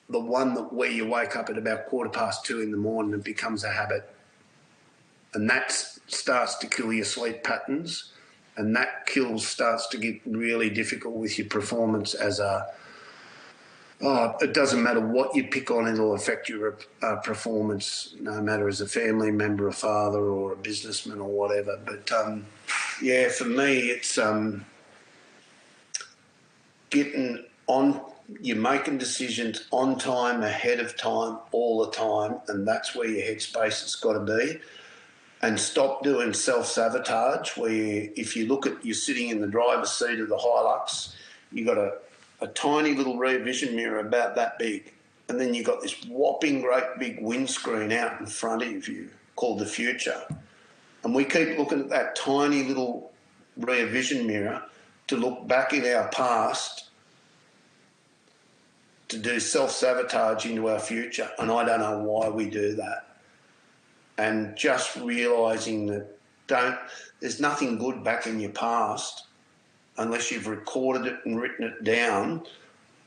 the one that where you wake up at about 2:15 in the morning and it becomes a habit. And that starts to kill your sleep patterns, and that starts to get really difficult with your performance as it doesn't matter what you pick on, it'll affect your performance, no matter as a family member, a father or a businessman or whatever. But, yeah, for me, it's getting on, you're making decisions on time, ahead of time, all the time, and that's where your headspace has got to be. And stop doing self-sabotage, where if you look at, you're sitting in the driver's seat of the Hilux, you've got a tiny little rear vision mirror about that big, and then you've got this whopping great big windscreen out in front of you called the future. And we keep looking at that tiny little rear vision mirror, to look back in our past to do self-sabotage into our future, and I don't know why we do that. And just realising that there's nothing good back in your past unless you've recorded it and written it down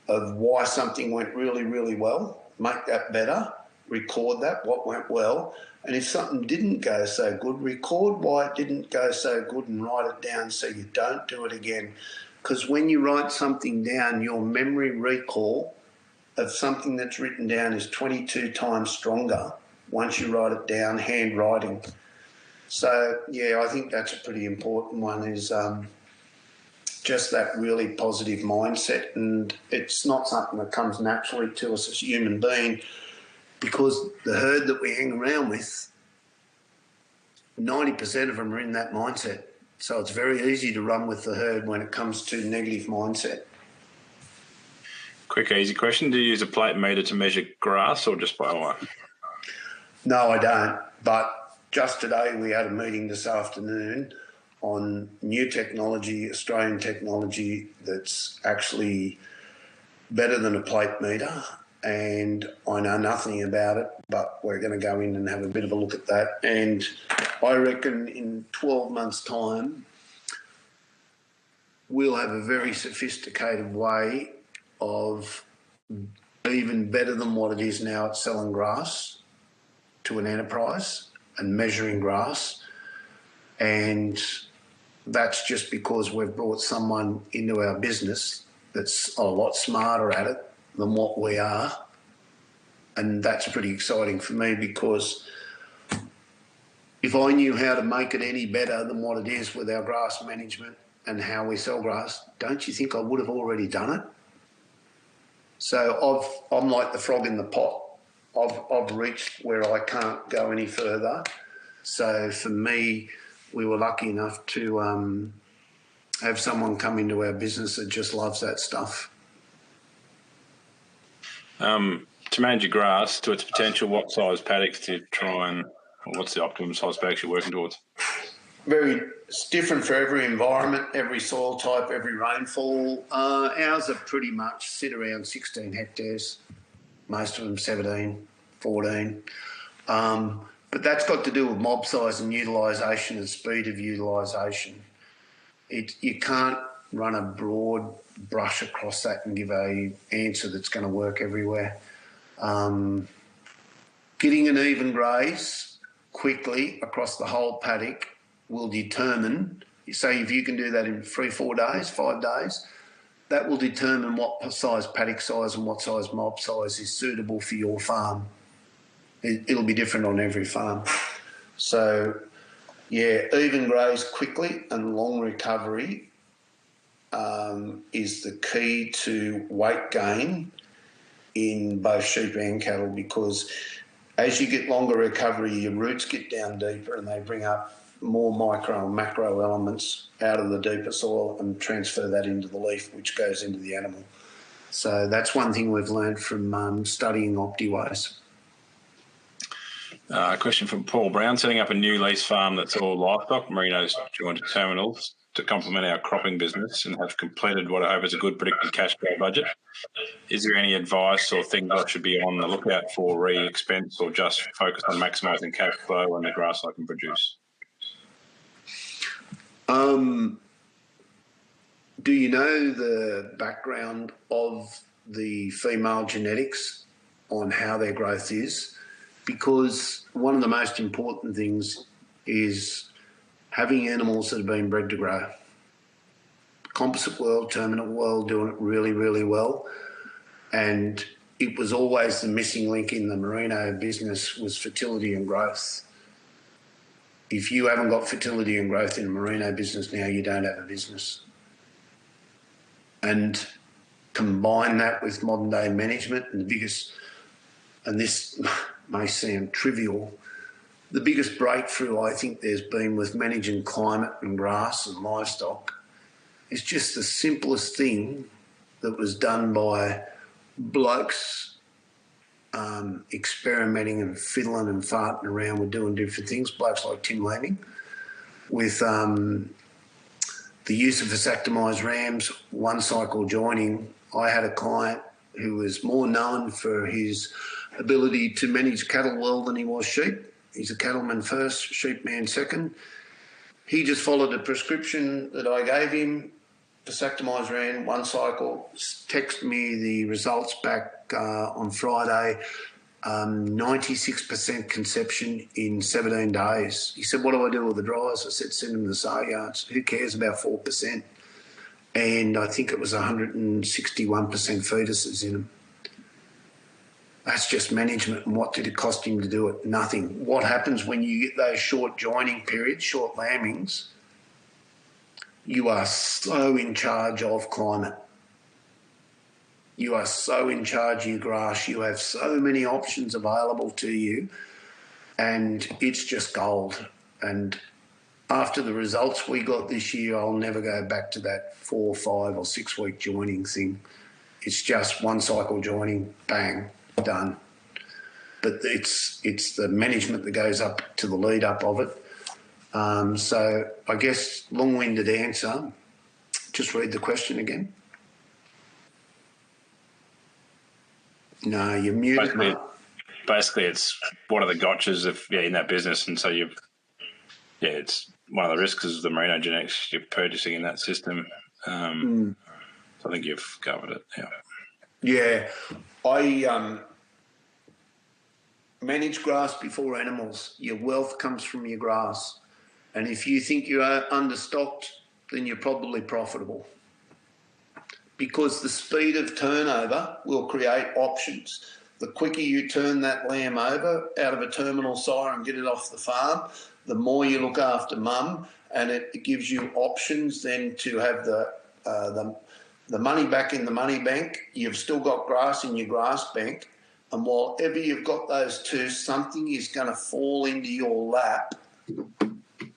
of why something went really, really well. Make that better, record that, what went well. And if something didn't go so good, record why it didn't go so good and write it down so you don't do it again. Because when you write something down, your memory recall of something that's written down is 22 times stronger once you write it down, handwriting. So, yeah, I think that's a pretty important one, is just that really positive mindset. And it's not something that comes naturally to us as a human being, because the herd that we hang around with, 90% of them are in that mindset. So it's very easy to run with the herd when it comes to negative mindset. Quick, easy question. Do you use a plate meter to measure grass or just by eye? No, I don't. But just today we had a meeting this afternoon on new technology, Australian technology, that's actually better than a plate meter. And I know nothing about it, but we're going to go in and have a bit of a look at that. And I reckon in 12 months' time, we'll have a very sophisticated way of, even better than what it is now, at selling grass to an enterprise and measuring grass. And that's just because we've brought someone into our business that's a lot smarter at it than what we are. And that's pretty exciting for me, because if I knew how to make it any better than what it is with our grass management and how we sell grass, don't you think I would have already done it? So I'm like the frog in the pot. I've reached where I can't go any further. So for me, we were lucky enough to have someone come into our business that just loves that stuff. To manage your grass to its potential, what size paddocks do you try and, or what's the optimum size paddocks you're working towards? It's different for every environment, every soil type, every rainfall. Ours are pretty much sit around 16 hectares, most of them 17, 14. But that's got to do with mob size and utilisation and speed of utilisation. You can't run a broad brush across that and give a answer that's going to work everywhere. Getting an even graze quickly across the whole paddock will determine, say if you can do that in 3-4 days, 5 days, that will determine what size paddock size and what size mob size is suitable for your farm. It'll be different on every farm. So, yeah, even graze quickly and long recovery is the key to weight gain in both sheep and cattle, because as you get longer recovery, your roots get down deeper and they bring up more micro and macro elements out of the deeper soil and transfer that into the leaf, which goes into the animal. So that's one thing we've learned from studying Optiways. A question from Paul Brown. Setting up a new lease farm that's all livestock, merinos joined to terminals, to complement our cropping business and have completed what I hope is a good predicted cash flow budget. Is there any advice or things I should be on the lookout for re-expense, or just focus on maximising cash flow and the grass I can produce? Do you know the background of the female genetics on how their growth is? Because one of the most important things is having animals that have been bred to grow. Composite world, terminal world, doing it really, really well. And it was always the missing link in the merino business was fertility and growth. If you haven't got fertility and growth in a merino business now, you don't have a business. And combine that with modern day management, and the biggest, and this may sound trivial, the biggest breakthrough I think there's been with managing climate and grass and livestock is just the simplest thing that was done by blokes experimenting and fiddling and farting around with doing different things, blokes like Tim Leasing, with the the use of vasectomised rams, one cycle joining. I had a client who was more known for his ability to manage cattle well than he was sheep. He's a cattleman first, sheep man second. He just followed a prescription that I gave him, vasectomised ram, one cycle, texted me the results back on Friday, 96% conception in 17 days. He said, what do I do with the dryers? I said, send them to the sale yards. Who cares about 4%? And I think it was 161% fetuses in them. That's just management. And what did it cost him to do it? Nothing. What happens when you get those short joining periods, short lambings? You are so in charge of climate. You are so in charge of your grass. You have so many options available to you, and it's just gold. And after the results we got this year, I'll never go back to that 4, 5 or 6 week joining thing. It's just one cycle joining, bang, done. But it's the management that goes up to the lead up of it. So I guess long-winded answer. Just read the question again. No, you're muted. Basically, it's what are the gotchas in that business, and so it's one of the risks is the merino genetics you're purchasing in that system. So I think you've covered it. Yeah, I manage grass before animals. Your wealth comes from your grass, and if you think you're understocked, then you're probably profitable. Because the speed of turnover will create options. The quicker you turn that lamb over out of a terminal sire and get it off the farm, the more you look after mum, and it gives you options then to have the money back in the money bank. You've still got grass in your grass bank, and while ever you've got those two, something is going to fall into your lap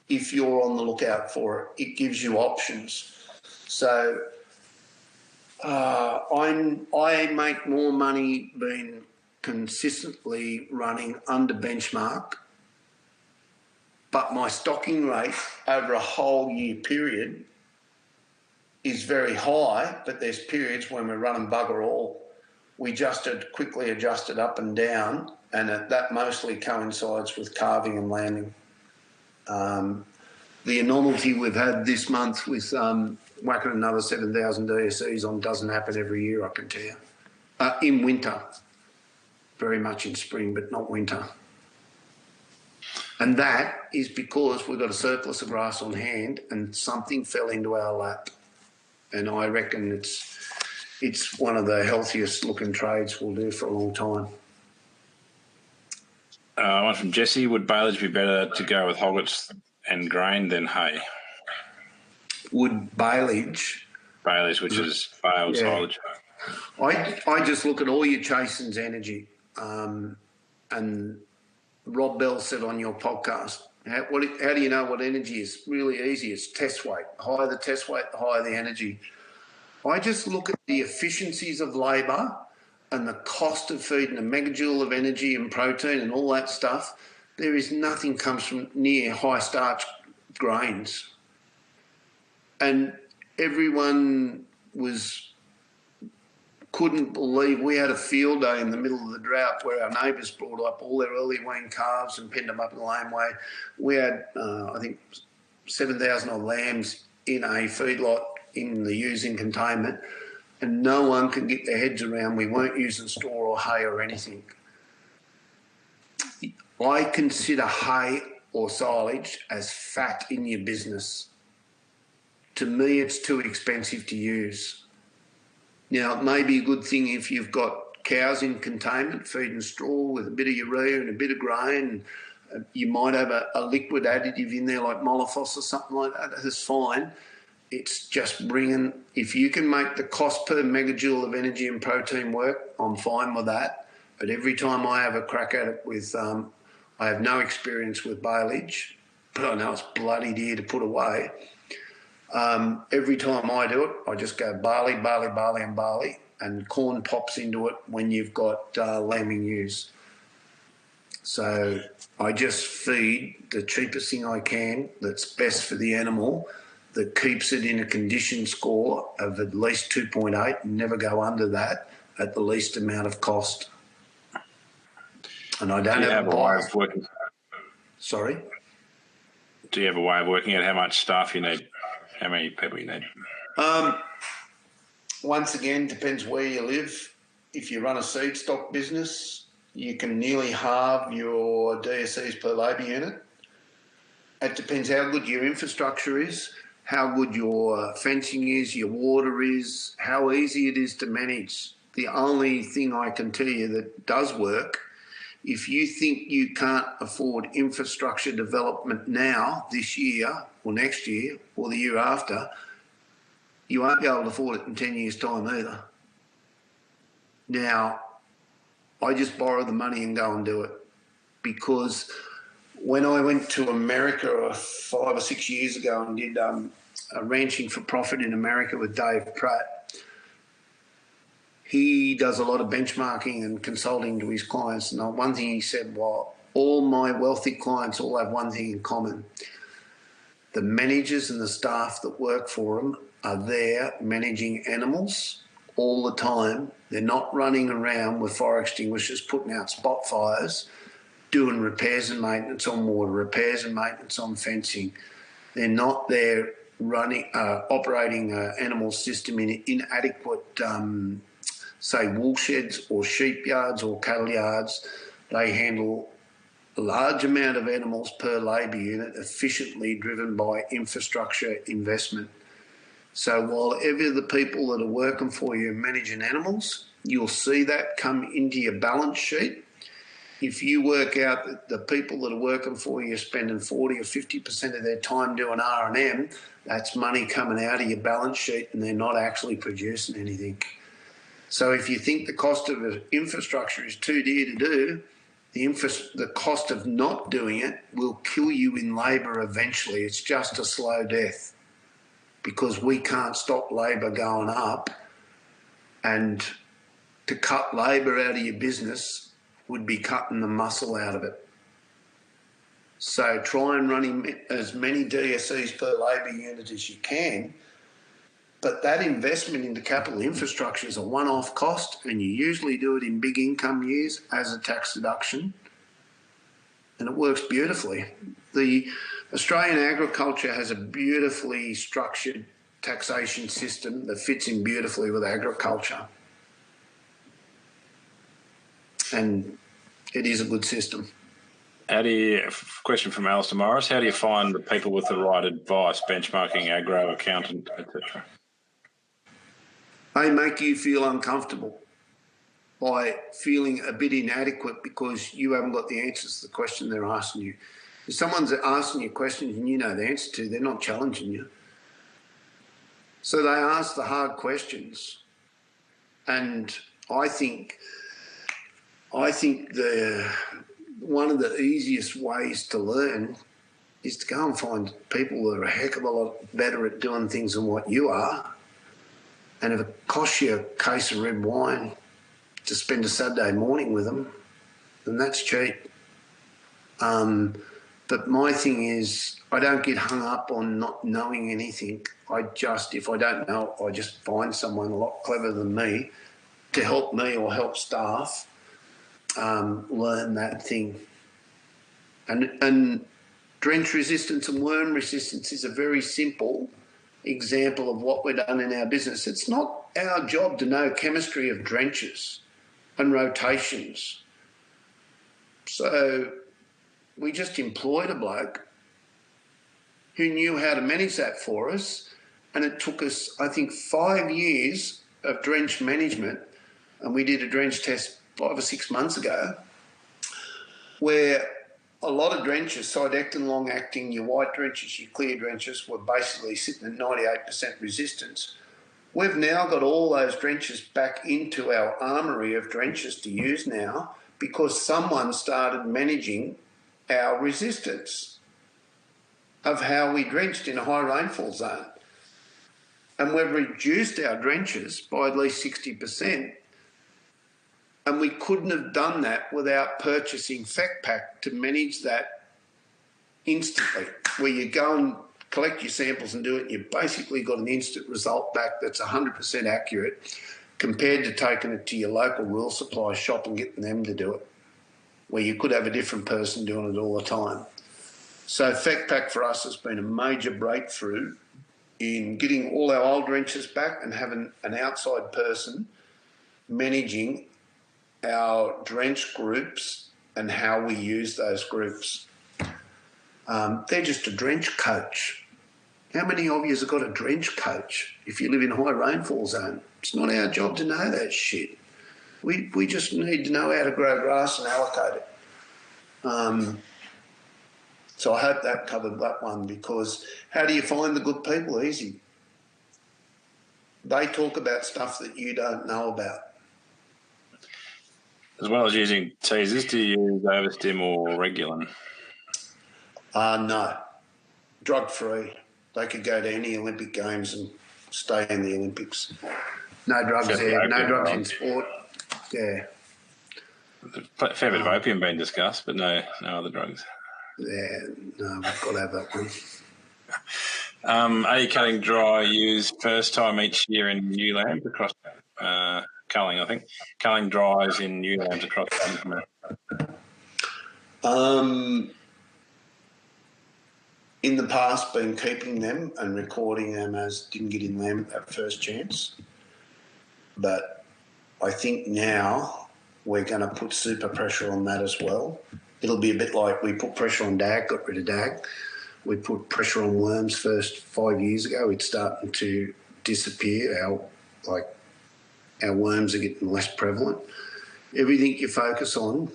if you're on the lookout for it. It gives you options. So I make more money being consistently running under benchmark, but my stocking rate over a whole year period is very high, but there's periods when we're running bugger all. We quickly adjusted up and down, and that mostly coincides with calving and lambing. The anomaly we've had this month with whacking another 7,000 DSEs on doesn't happen every year, I can tell you. In winter, very much in spring, but not winter. And that is because we've got a surplus of grass on hand and something fell into our lap. And I reckon it's one of the healthiest looking trades we'll do for a long time. One from Jesse. Would baleage be better to go with hoglets and grain than hay? Would baleage, which is bale silage. I just look at all your chasing's energy. And Rob Bell said on your podcast, how do you know what energy is? Really easy. It's test weight. The higher the test weight, the higher the energy. I just look at the efficiencies of labour and the cost of feeding a megajoule of energy and protein and all that stuff. There is nothing comes from near high starch grains. And everyone couldn't believe we had a field day in the middle of the drought where our neighbours brought up all their early weaned calves and penned them up in the laneway. We had, I think, 7,000 odd lambs in a feedlot in the using containment, and no one could get their heads around we weren't using store or hay or anything. I consider hay or silage as fat in your business. To me, it's too expensive to use. Now, it may be a good thing if you've got cows in containment feeding straw with a bit of urea and a bit of grain. You might have a liquid additive in there like Molifos or something like that. That's fine. It's just bringing, if you can make the cost per megajoule of energy and protein work, I'm fine with that. But every time I have a crack at it with, I have no experience with baleage, but I know it's bloody dear to put away. Every time I do it, I just go barley, and corn pops into it when you've got lambing ewes. So I just feed the cheapest thing I can that's best for the animal, that keeps it in a condition score of at least 2.8 and never go under that at the least amount of cost. And I don't have a way of working. Sorry? Do you have a way of working out how much staff you need? How many people you need? Once again, depends where you live. If you run a seed stock business, you can nearly halve your DSEs per labour unit. It depends how good your infrastructure is, how good your fencing is, your water is, how easy it is to manage. The only thing I can tell you that does work, if you think you can't afford infrastructure development now, this year or next year or the year after, you won't be able to afford it in 10 years' time either. Now, I just borrow the money and go and do it, because when I went to America 5 or 6 years ago and did a ranching for profit in America with Dave Pratt, he does a lot of benchmarking and consulting to his clients. And one thing he said, well, all my wealthy clients all have one thing in common. The managers and the staff that work for them are there managing animals all the time. They're not running around with fire extinguishers, putting out spot fires, doing repairs and maintenance on water, repairs and maintenance on fencing. They're not there running, operating an animal system in inadequate, say, wool sheds or sheep yards or cattle yards. They handle a large amount of animals per labour unit efficiently, driven by infrastructure investment. So while ever the people that are working for you are managing animals, you'll see that come into your balance sheet. If you work out that the people that are working for you are spending 40 or 50% of their time doing R&M, that's money coming out of your balance sheet and they're not actually producing anything. So if you think the cost of infrastructure is too dear to do, the cost of not doing it will kill you in labour eventually. It's just a slow death, because we can't stop labour going up, and to cut labour out of your business would be cutting the muscle out of it. So try and run as many DSEs per labour unit as you can, but that investment into capital infrastructure is a one-off cost, and you usually do it in big income years as a tax deduction, and it works beautifully. The Australian agriculture has a beautifully structured taxation system that fits in beautifully with agriculture. And it is a good system. Question from Alistair Morris, how do you find the people with the right advice, benchmarking, agro, accountant, etc.? They make you feel uncomfortable by feeling a bit inadequate because you haven't got the answers to the question they're asking you. If someone's asking you questions and you know the answer to, they're not challenging you. So they ask the hard questions. And I think one of the easiest ways to learn is to go and find people that are a heck of a lot better at doing things than what you are. And if it costs you a case of red wine to spend a Saturday morning with them, then that's cheap. But my thing is, I don't get hung up on not knowing anything. If I don't know, I just find someone a lot cleverer than me to help me or help staff learn that thing. And drench resistance and worm resistance is a very simple example of what we've done in our business. It's not our job to know chemistry of drenches and rotations. So we just employed a bloke who knew how to manage that for us, and it took us, I think, 5 years of drench management, and we did a drench test 5 or 6 months ago, where a lot of drenches, Sidectin long-acting, your white drenches, your clear drenches, were basically sitting at 98% resistance. We've now got all those drenches back into our armoury of drenches to use now because someone started managing our resistance of how we drenched in a high rainfall zone. And we've reduced our drenches by at least 60%. And we couldn't have done that without purchasing FECPAC to manage that instantly, where you go and collect your samples and do it, you've basically got an instant result back that's 100% accurate compared to taking it to your local rural supply shop and getting them to do it, where you could have a different person doing it all the time. So FecPack for us has been a major breakthrough in getting all our old drenches back and having an outside person managing our drench groups and how we use those groups. They're just a drench coach. How many of you have got a drench coach if you live in a high rainfall zone? It's not our job to know that shit. We just need to know how to grow grass and allocate it. So I hope that covered that one, because how do you find the good people? Easy. They talk about stuff that you don't know about. As well as using teasers, do you use Overstim or Regulin? No. Drug-free. They could go to any Olympic Games and stay in the Olympics. No drugs there. No drugs in sport. Yeah. A fair bit of opium being discussed, but no other drugs. Yeah, no, we've got to have that one. Are you cutting dry ewes first time each year in ewe lambs across culling, I think? Culling dries in ewe lambs across in the past, been keeping them and recording them as didn't get in lamb at that first chance. But I think now we're going to put super pressure on that as well. It'll be a bit like we put pressure on DAG, got rid of DAG. We put pressure on worms first 5 years ago. It's starting to disappear. Our worms are getting less prevalent. Everything you focus on,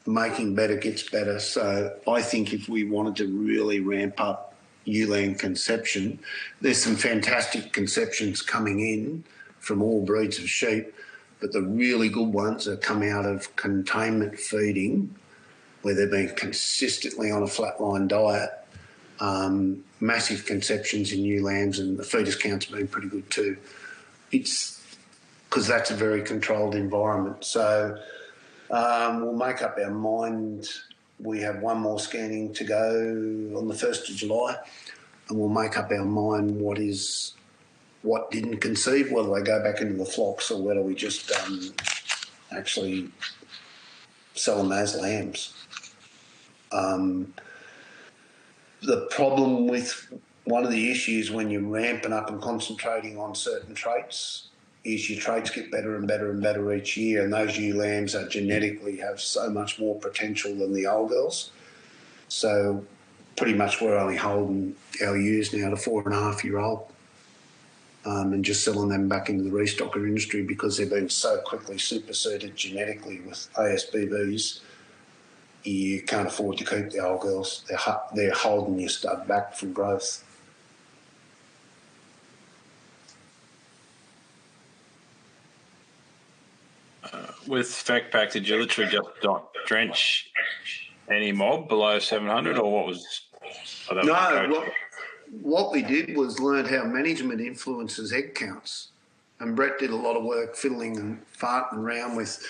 making better gets better. So I think if we wanted to really ramp up ewe lamb conception, there's some fantastic conceptions coming in from all breeds of sheep, but the really good ones are come out of containment feeding, where they've been consistently on a flatline diet. Massive conceptions in ewe lambs, and the fetus count's been pretty good too. It's because that's a very controlled environment. So we'll make up our mind. We have one more scanning to go on the 1st of July, and we'll make up our mind what didn't conceive, whether they go back into the flocks or whether we just actually sell them as lambs. The problem with one of the issues when you're ramping up and concentrating on certain traits is your traits get better and better and better each year, and those ewe lambs are genetically have so much more potential than the old girls. So pretty much we're only holding our ewes now to 4.5-year-old and just selling them back into the restocker industry because they've been so quickly superseded genetically with ASBBs. You can't afford to keep the old girls. They're holding your stud back from growth. With FecPack, did you literally just drench any mob below 700, or what was... No, what we did was learn how management influences egg counts. And Brett did a lot of work fiddling and farting around with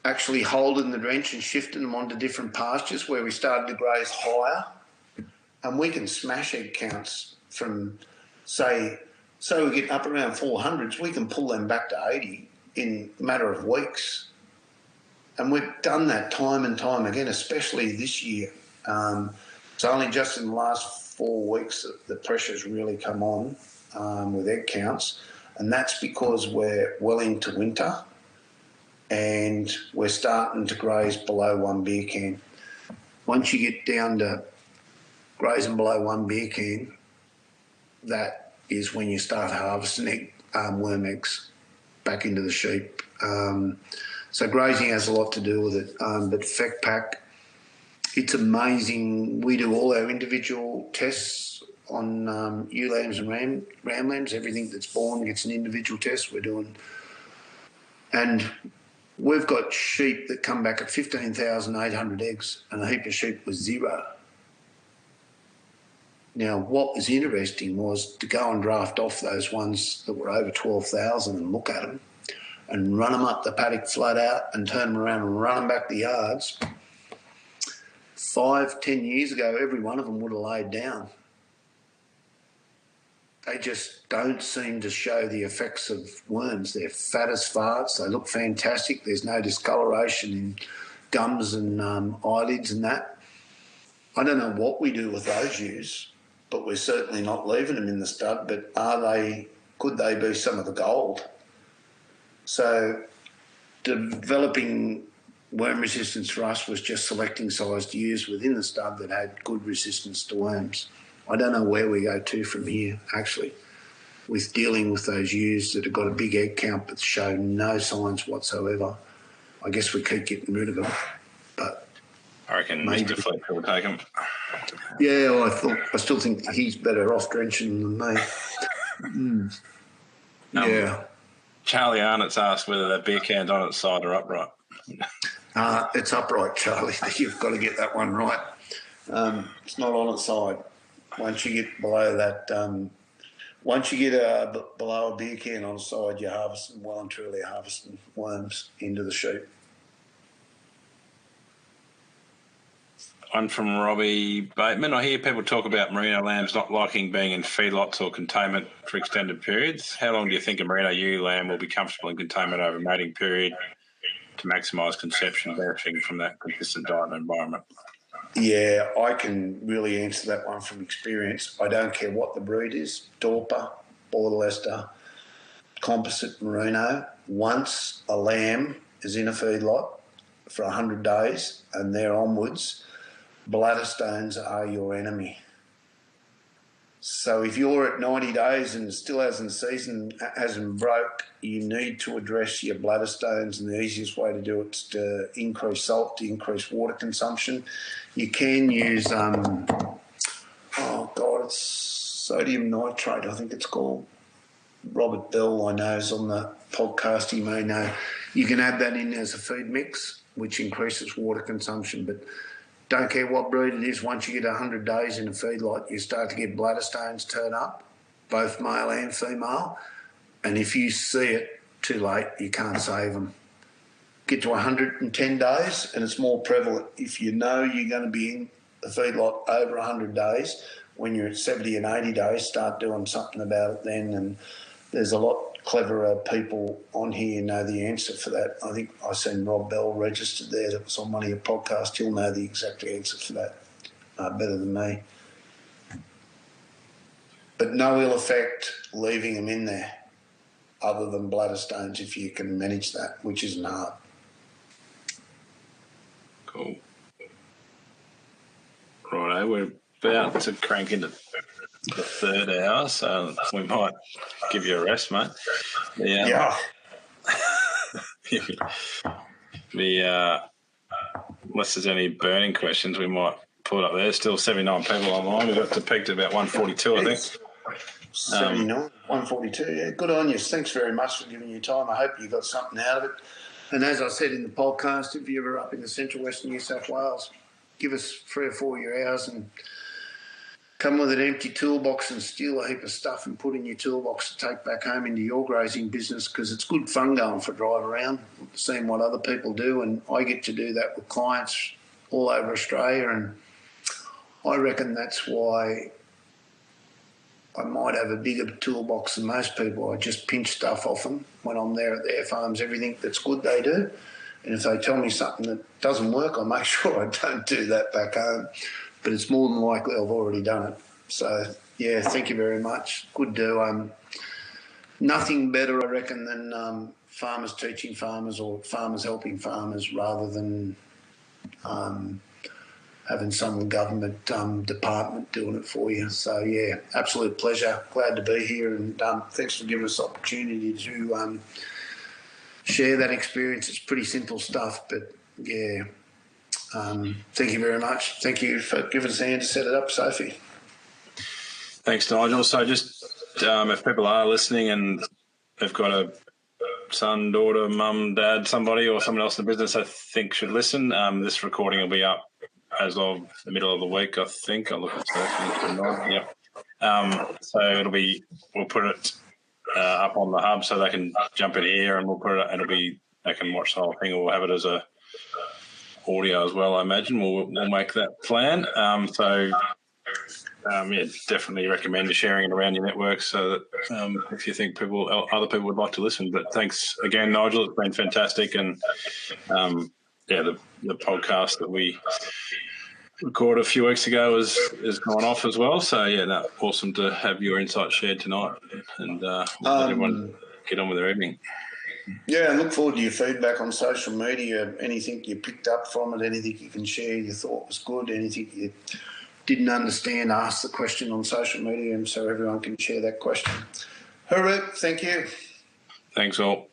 actually holding the drench and shifting them onto different pastures where we started to graze higher. And we can smash egg counts from, say we get up around 400s, we can pull them back to 80 in a matter of weeks. And we've done that time and time again, especially this year. It's only just in the last 4 weeks that the pressure's really come on with egg counts. And that's because we're well into winter and we're starting to graze below 1 beer can. Once you get down to grazing below 1 beer can, that is when you start harvesting worm eggs back into the sheep. So grazing has a lot to do with it. But FecPack, it's amazing. We do all our individual tests on ewe lambs and ram lambs. Everything that's born gets an individual test we're doing. And we've got sheep that come back at 15,800 eggs and a heap of sheep with 0. Now, what was interesting was to go and draft off those ones that were over 12,000 and look at them and run them up the paddock flat out and turn them around and run them back the yards. 5-10 years ago, every one of them would have laid down. They just don't seem to show the effects of worms. They're fat as farts. They look fantastic. There's no discoloration in gums and eyelids and that. I don't know what we do with those ewes, but we're certainly not leaving them in the stud. But could they be some of the gold? So developing worm resistance for us was just selecting sized ewes within the stud that had good resistance to worms. I don't know where we go to from here, actually, with dealing with those ewes that have got a big egg count but show no signs whatsoever. I guess we keep getting rid of them. But I reckon Mr. Fleck will take them. Yeah, well, I still think he's better off drenching than me. Yeah. Charlie Arnott's asked whether that beer can's on its side or upright. It's upright, Charlie. You've got to get that one right. It's not on its side. Once you get below that, once you get below a beer can on the side, you're harvesting, well and truly harvesting worms into the sheep. One from Robbie Bateman. I hear people talk about merino lambs not liking being in feedlots or containment for extended periods. How long do you think a merino ewe lamb will be comfortable in containment over a mating period to maximise conception, benefiting from that consistent diet and environment? Yeah, I can really answer that one from experience. I don't care what the breed is, Dorper, Border Leicester, composite merino. Once a lamb is in a feedlot for 100 days and there onwards, bladder stones are your enemy. So if you're at 90 days and still hasn't broke, you need to address your bladder stones, and the easiest way to do it is to increase salt, to increase water consumption. You can use, it's sodium nitrate, I think it's called. Robert Bell, I know, is on the podcast, he may know. You can add that in as a feed mix, which increases water consumption, but don't care what breed it is, once you get 100 days in a feedlot, you start to get bladder stones turn up, both male and female. And if you see it too late, you can't save them. Get to 110 days and it's more prevalent. If you know you're going to be in the feedlot over 100 days, when you're at 70 and 80 days, start doing something about it then. And there's a lot cleverer people on here know the answer for that. I think I seen Rob Bell registered there. That was on one of your podcasts. He'll know the exact answer for that better than me. But no ill effect leaving them in there other than bladder stones if you can manage that, which isn't hard. Cool. Righto, we're about to crank into the third hour, so we might give you a rest, mate. Yeah. Unless there's any burning questions, we might pull it up there. Still 79 people online. We've got to peak to about 142, I think. 79, 142, yeah. Good on you. Thanks very much for giving your time. I hope you got something out of it. And as I said in the podcast, if you're ever up in the central western New South Wales, give us 3 or 4 of your hours and come with an empty toolbox and steal a heap of stuff and put in your toolbox to take back home into your grazing business, because it's good fun going for a drive around, seeing what other people do. And I get to do that with clients all over Australia, and I reckon that's why I might have a bigger toolbox than most people. I just pinch stuff off them when I'm there at their farms. Everything that's good they do. And if they tell me something that doesn't work, I make sure I don't do that back home. But it's more than likely I've already done it. So, yeah, thank you very much. Good do. Nothing better, I reckon, than farmers teaching farmers or farmers helping farmers, rather than having some government department doing it for you. So, yeah, absolute pleasure. Glad to be here, and thanks for giving us the opportunity to share that experience. It's pretty simple stuff, but, yeah. Thank you very much. Thank you for giving us a hand to set it up, Sophie. Thanks, Nigel. So just if people are listening and they've got a son, daughter, mum, dad, somebody or someone else in the business I think should listen, this recording will be up as of the middle of the week, I think. I'll look at Sophie. Yep. So we'll put it up on the hub so they can jump in here, and we'll put it, they can watch the whole thing, or we'll have it as a audio as well, I imagine. We'll make that plan. Definitely recommend sharing it around your network so that if you think other people would like to listen. But thanks again, Nigel. It's been fantastic. And, the podcast that we recorded a few weeks ago is gone off as well. So, awesome to have your insights shared tonight and let everyone get on with their evening. Yeah, I look forward to your feedback on social media. Anything you picked up from it, anything you can share you thought was good, anything you didn't understand, ask the question on social media and so everyone can share that question. Hooroo, thank you. Thanks all.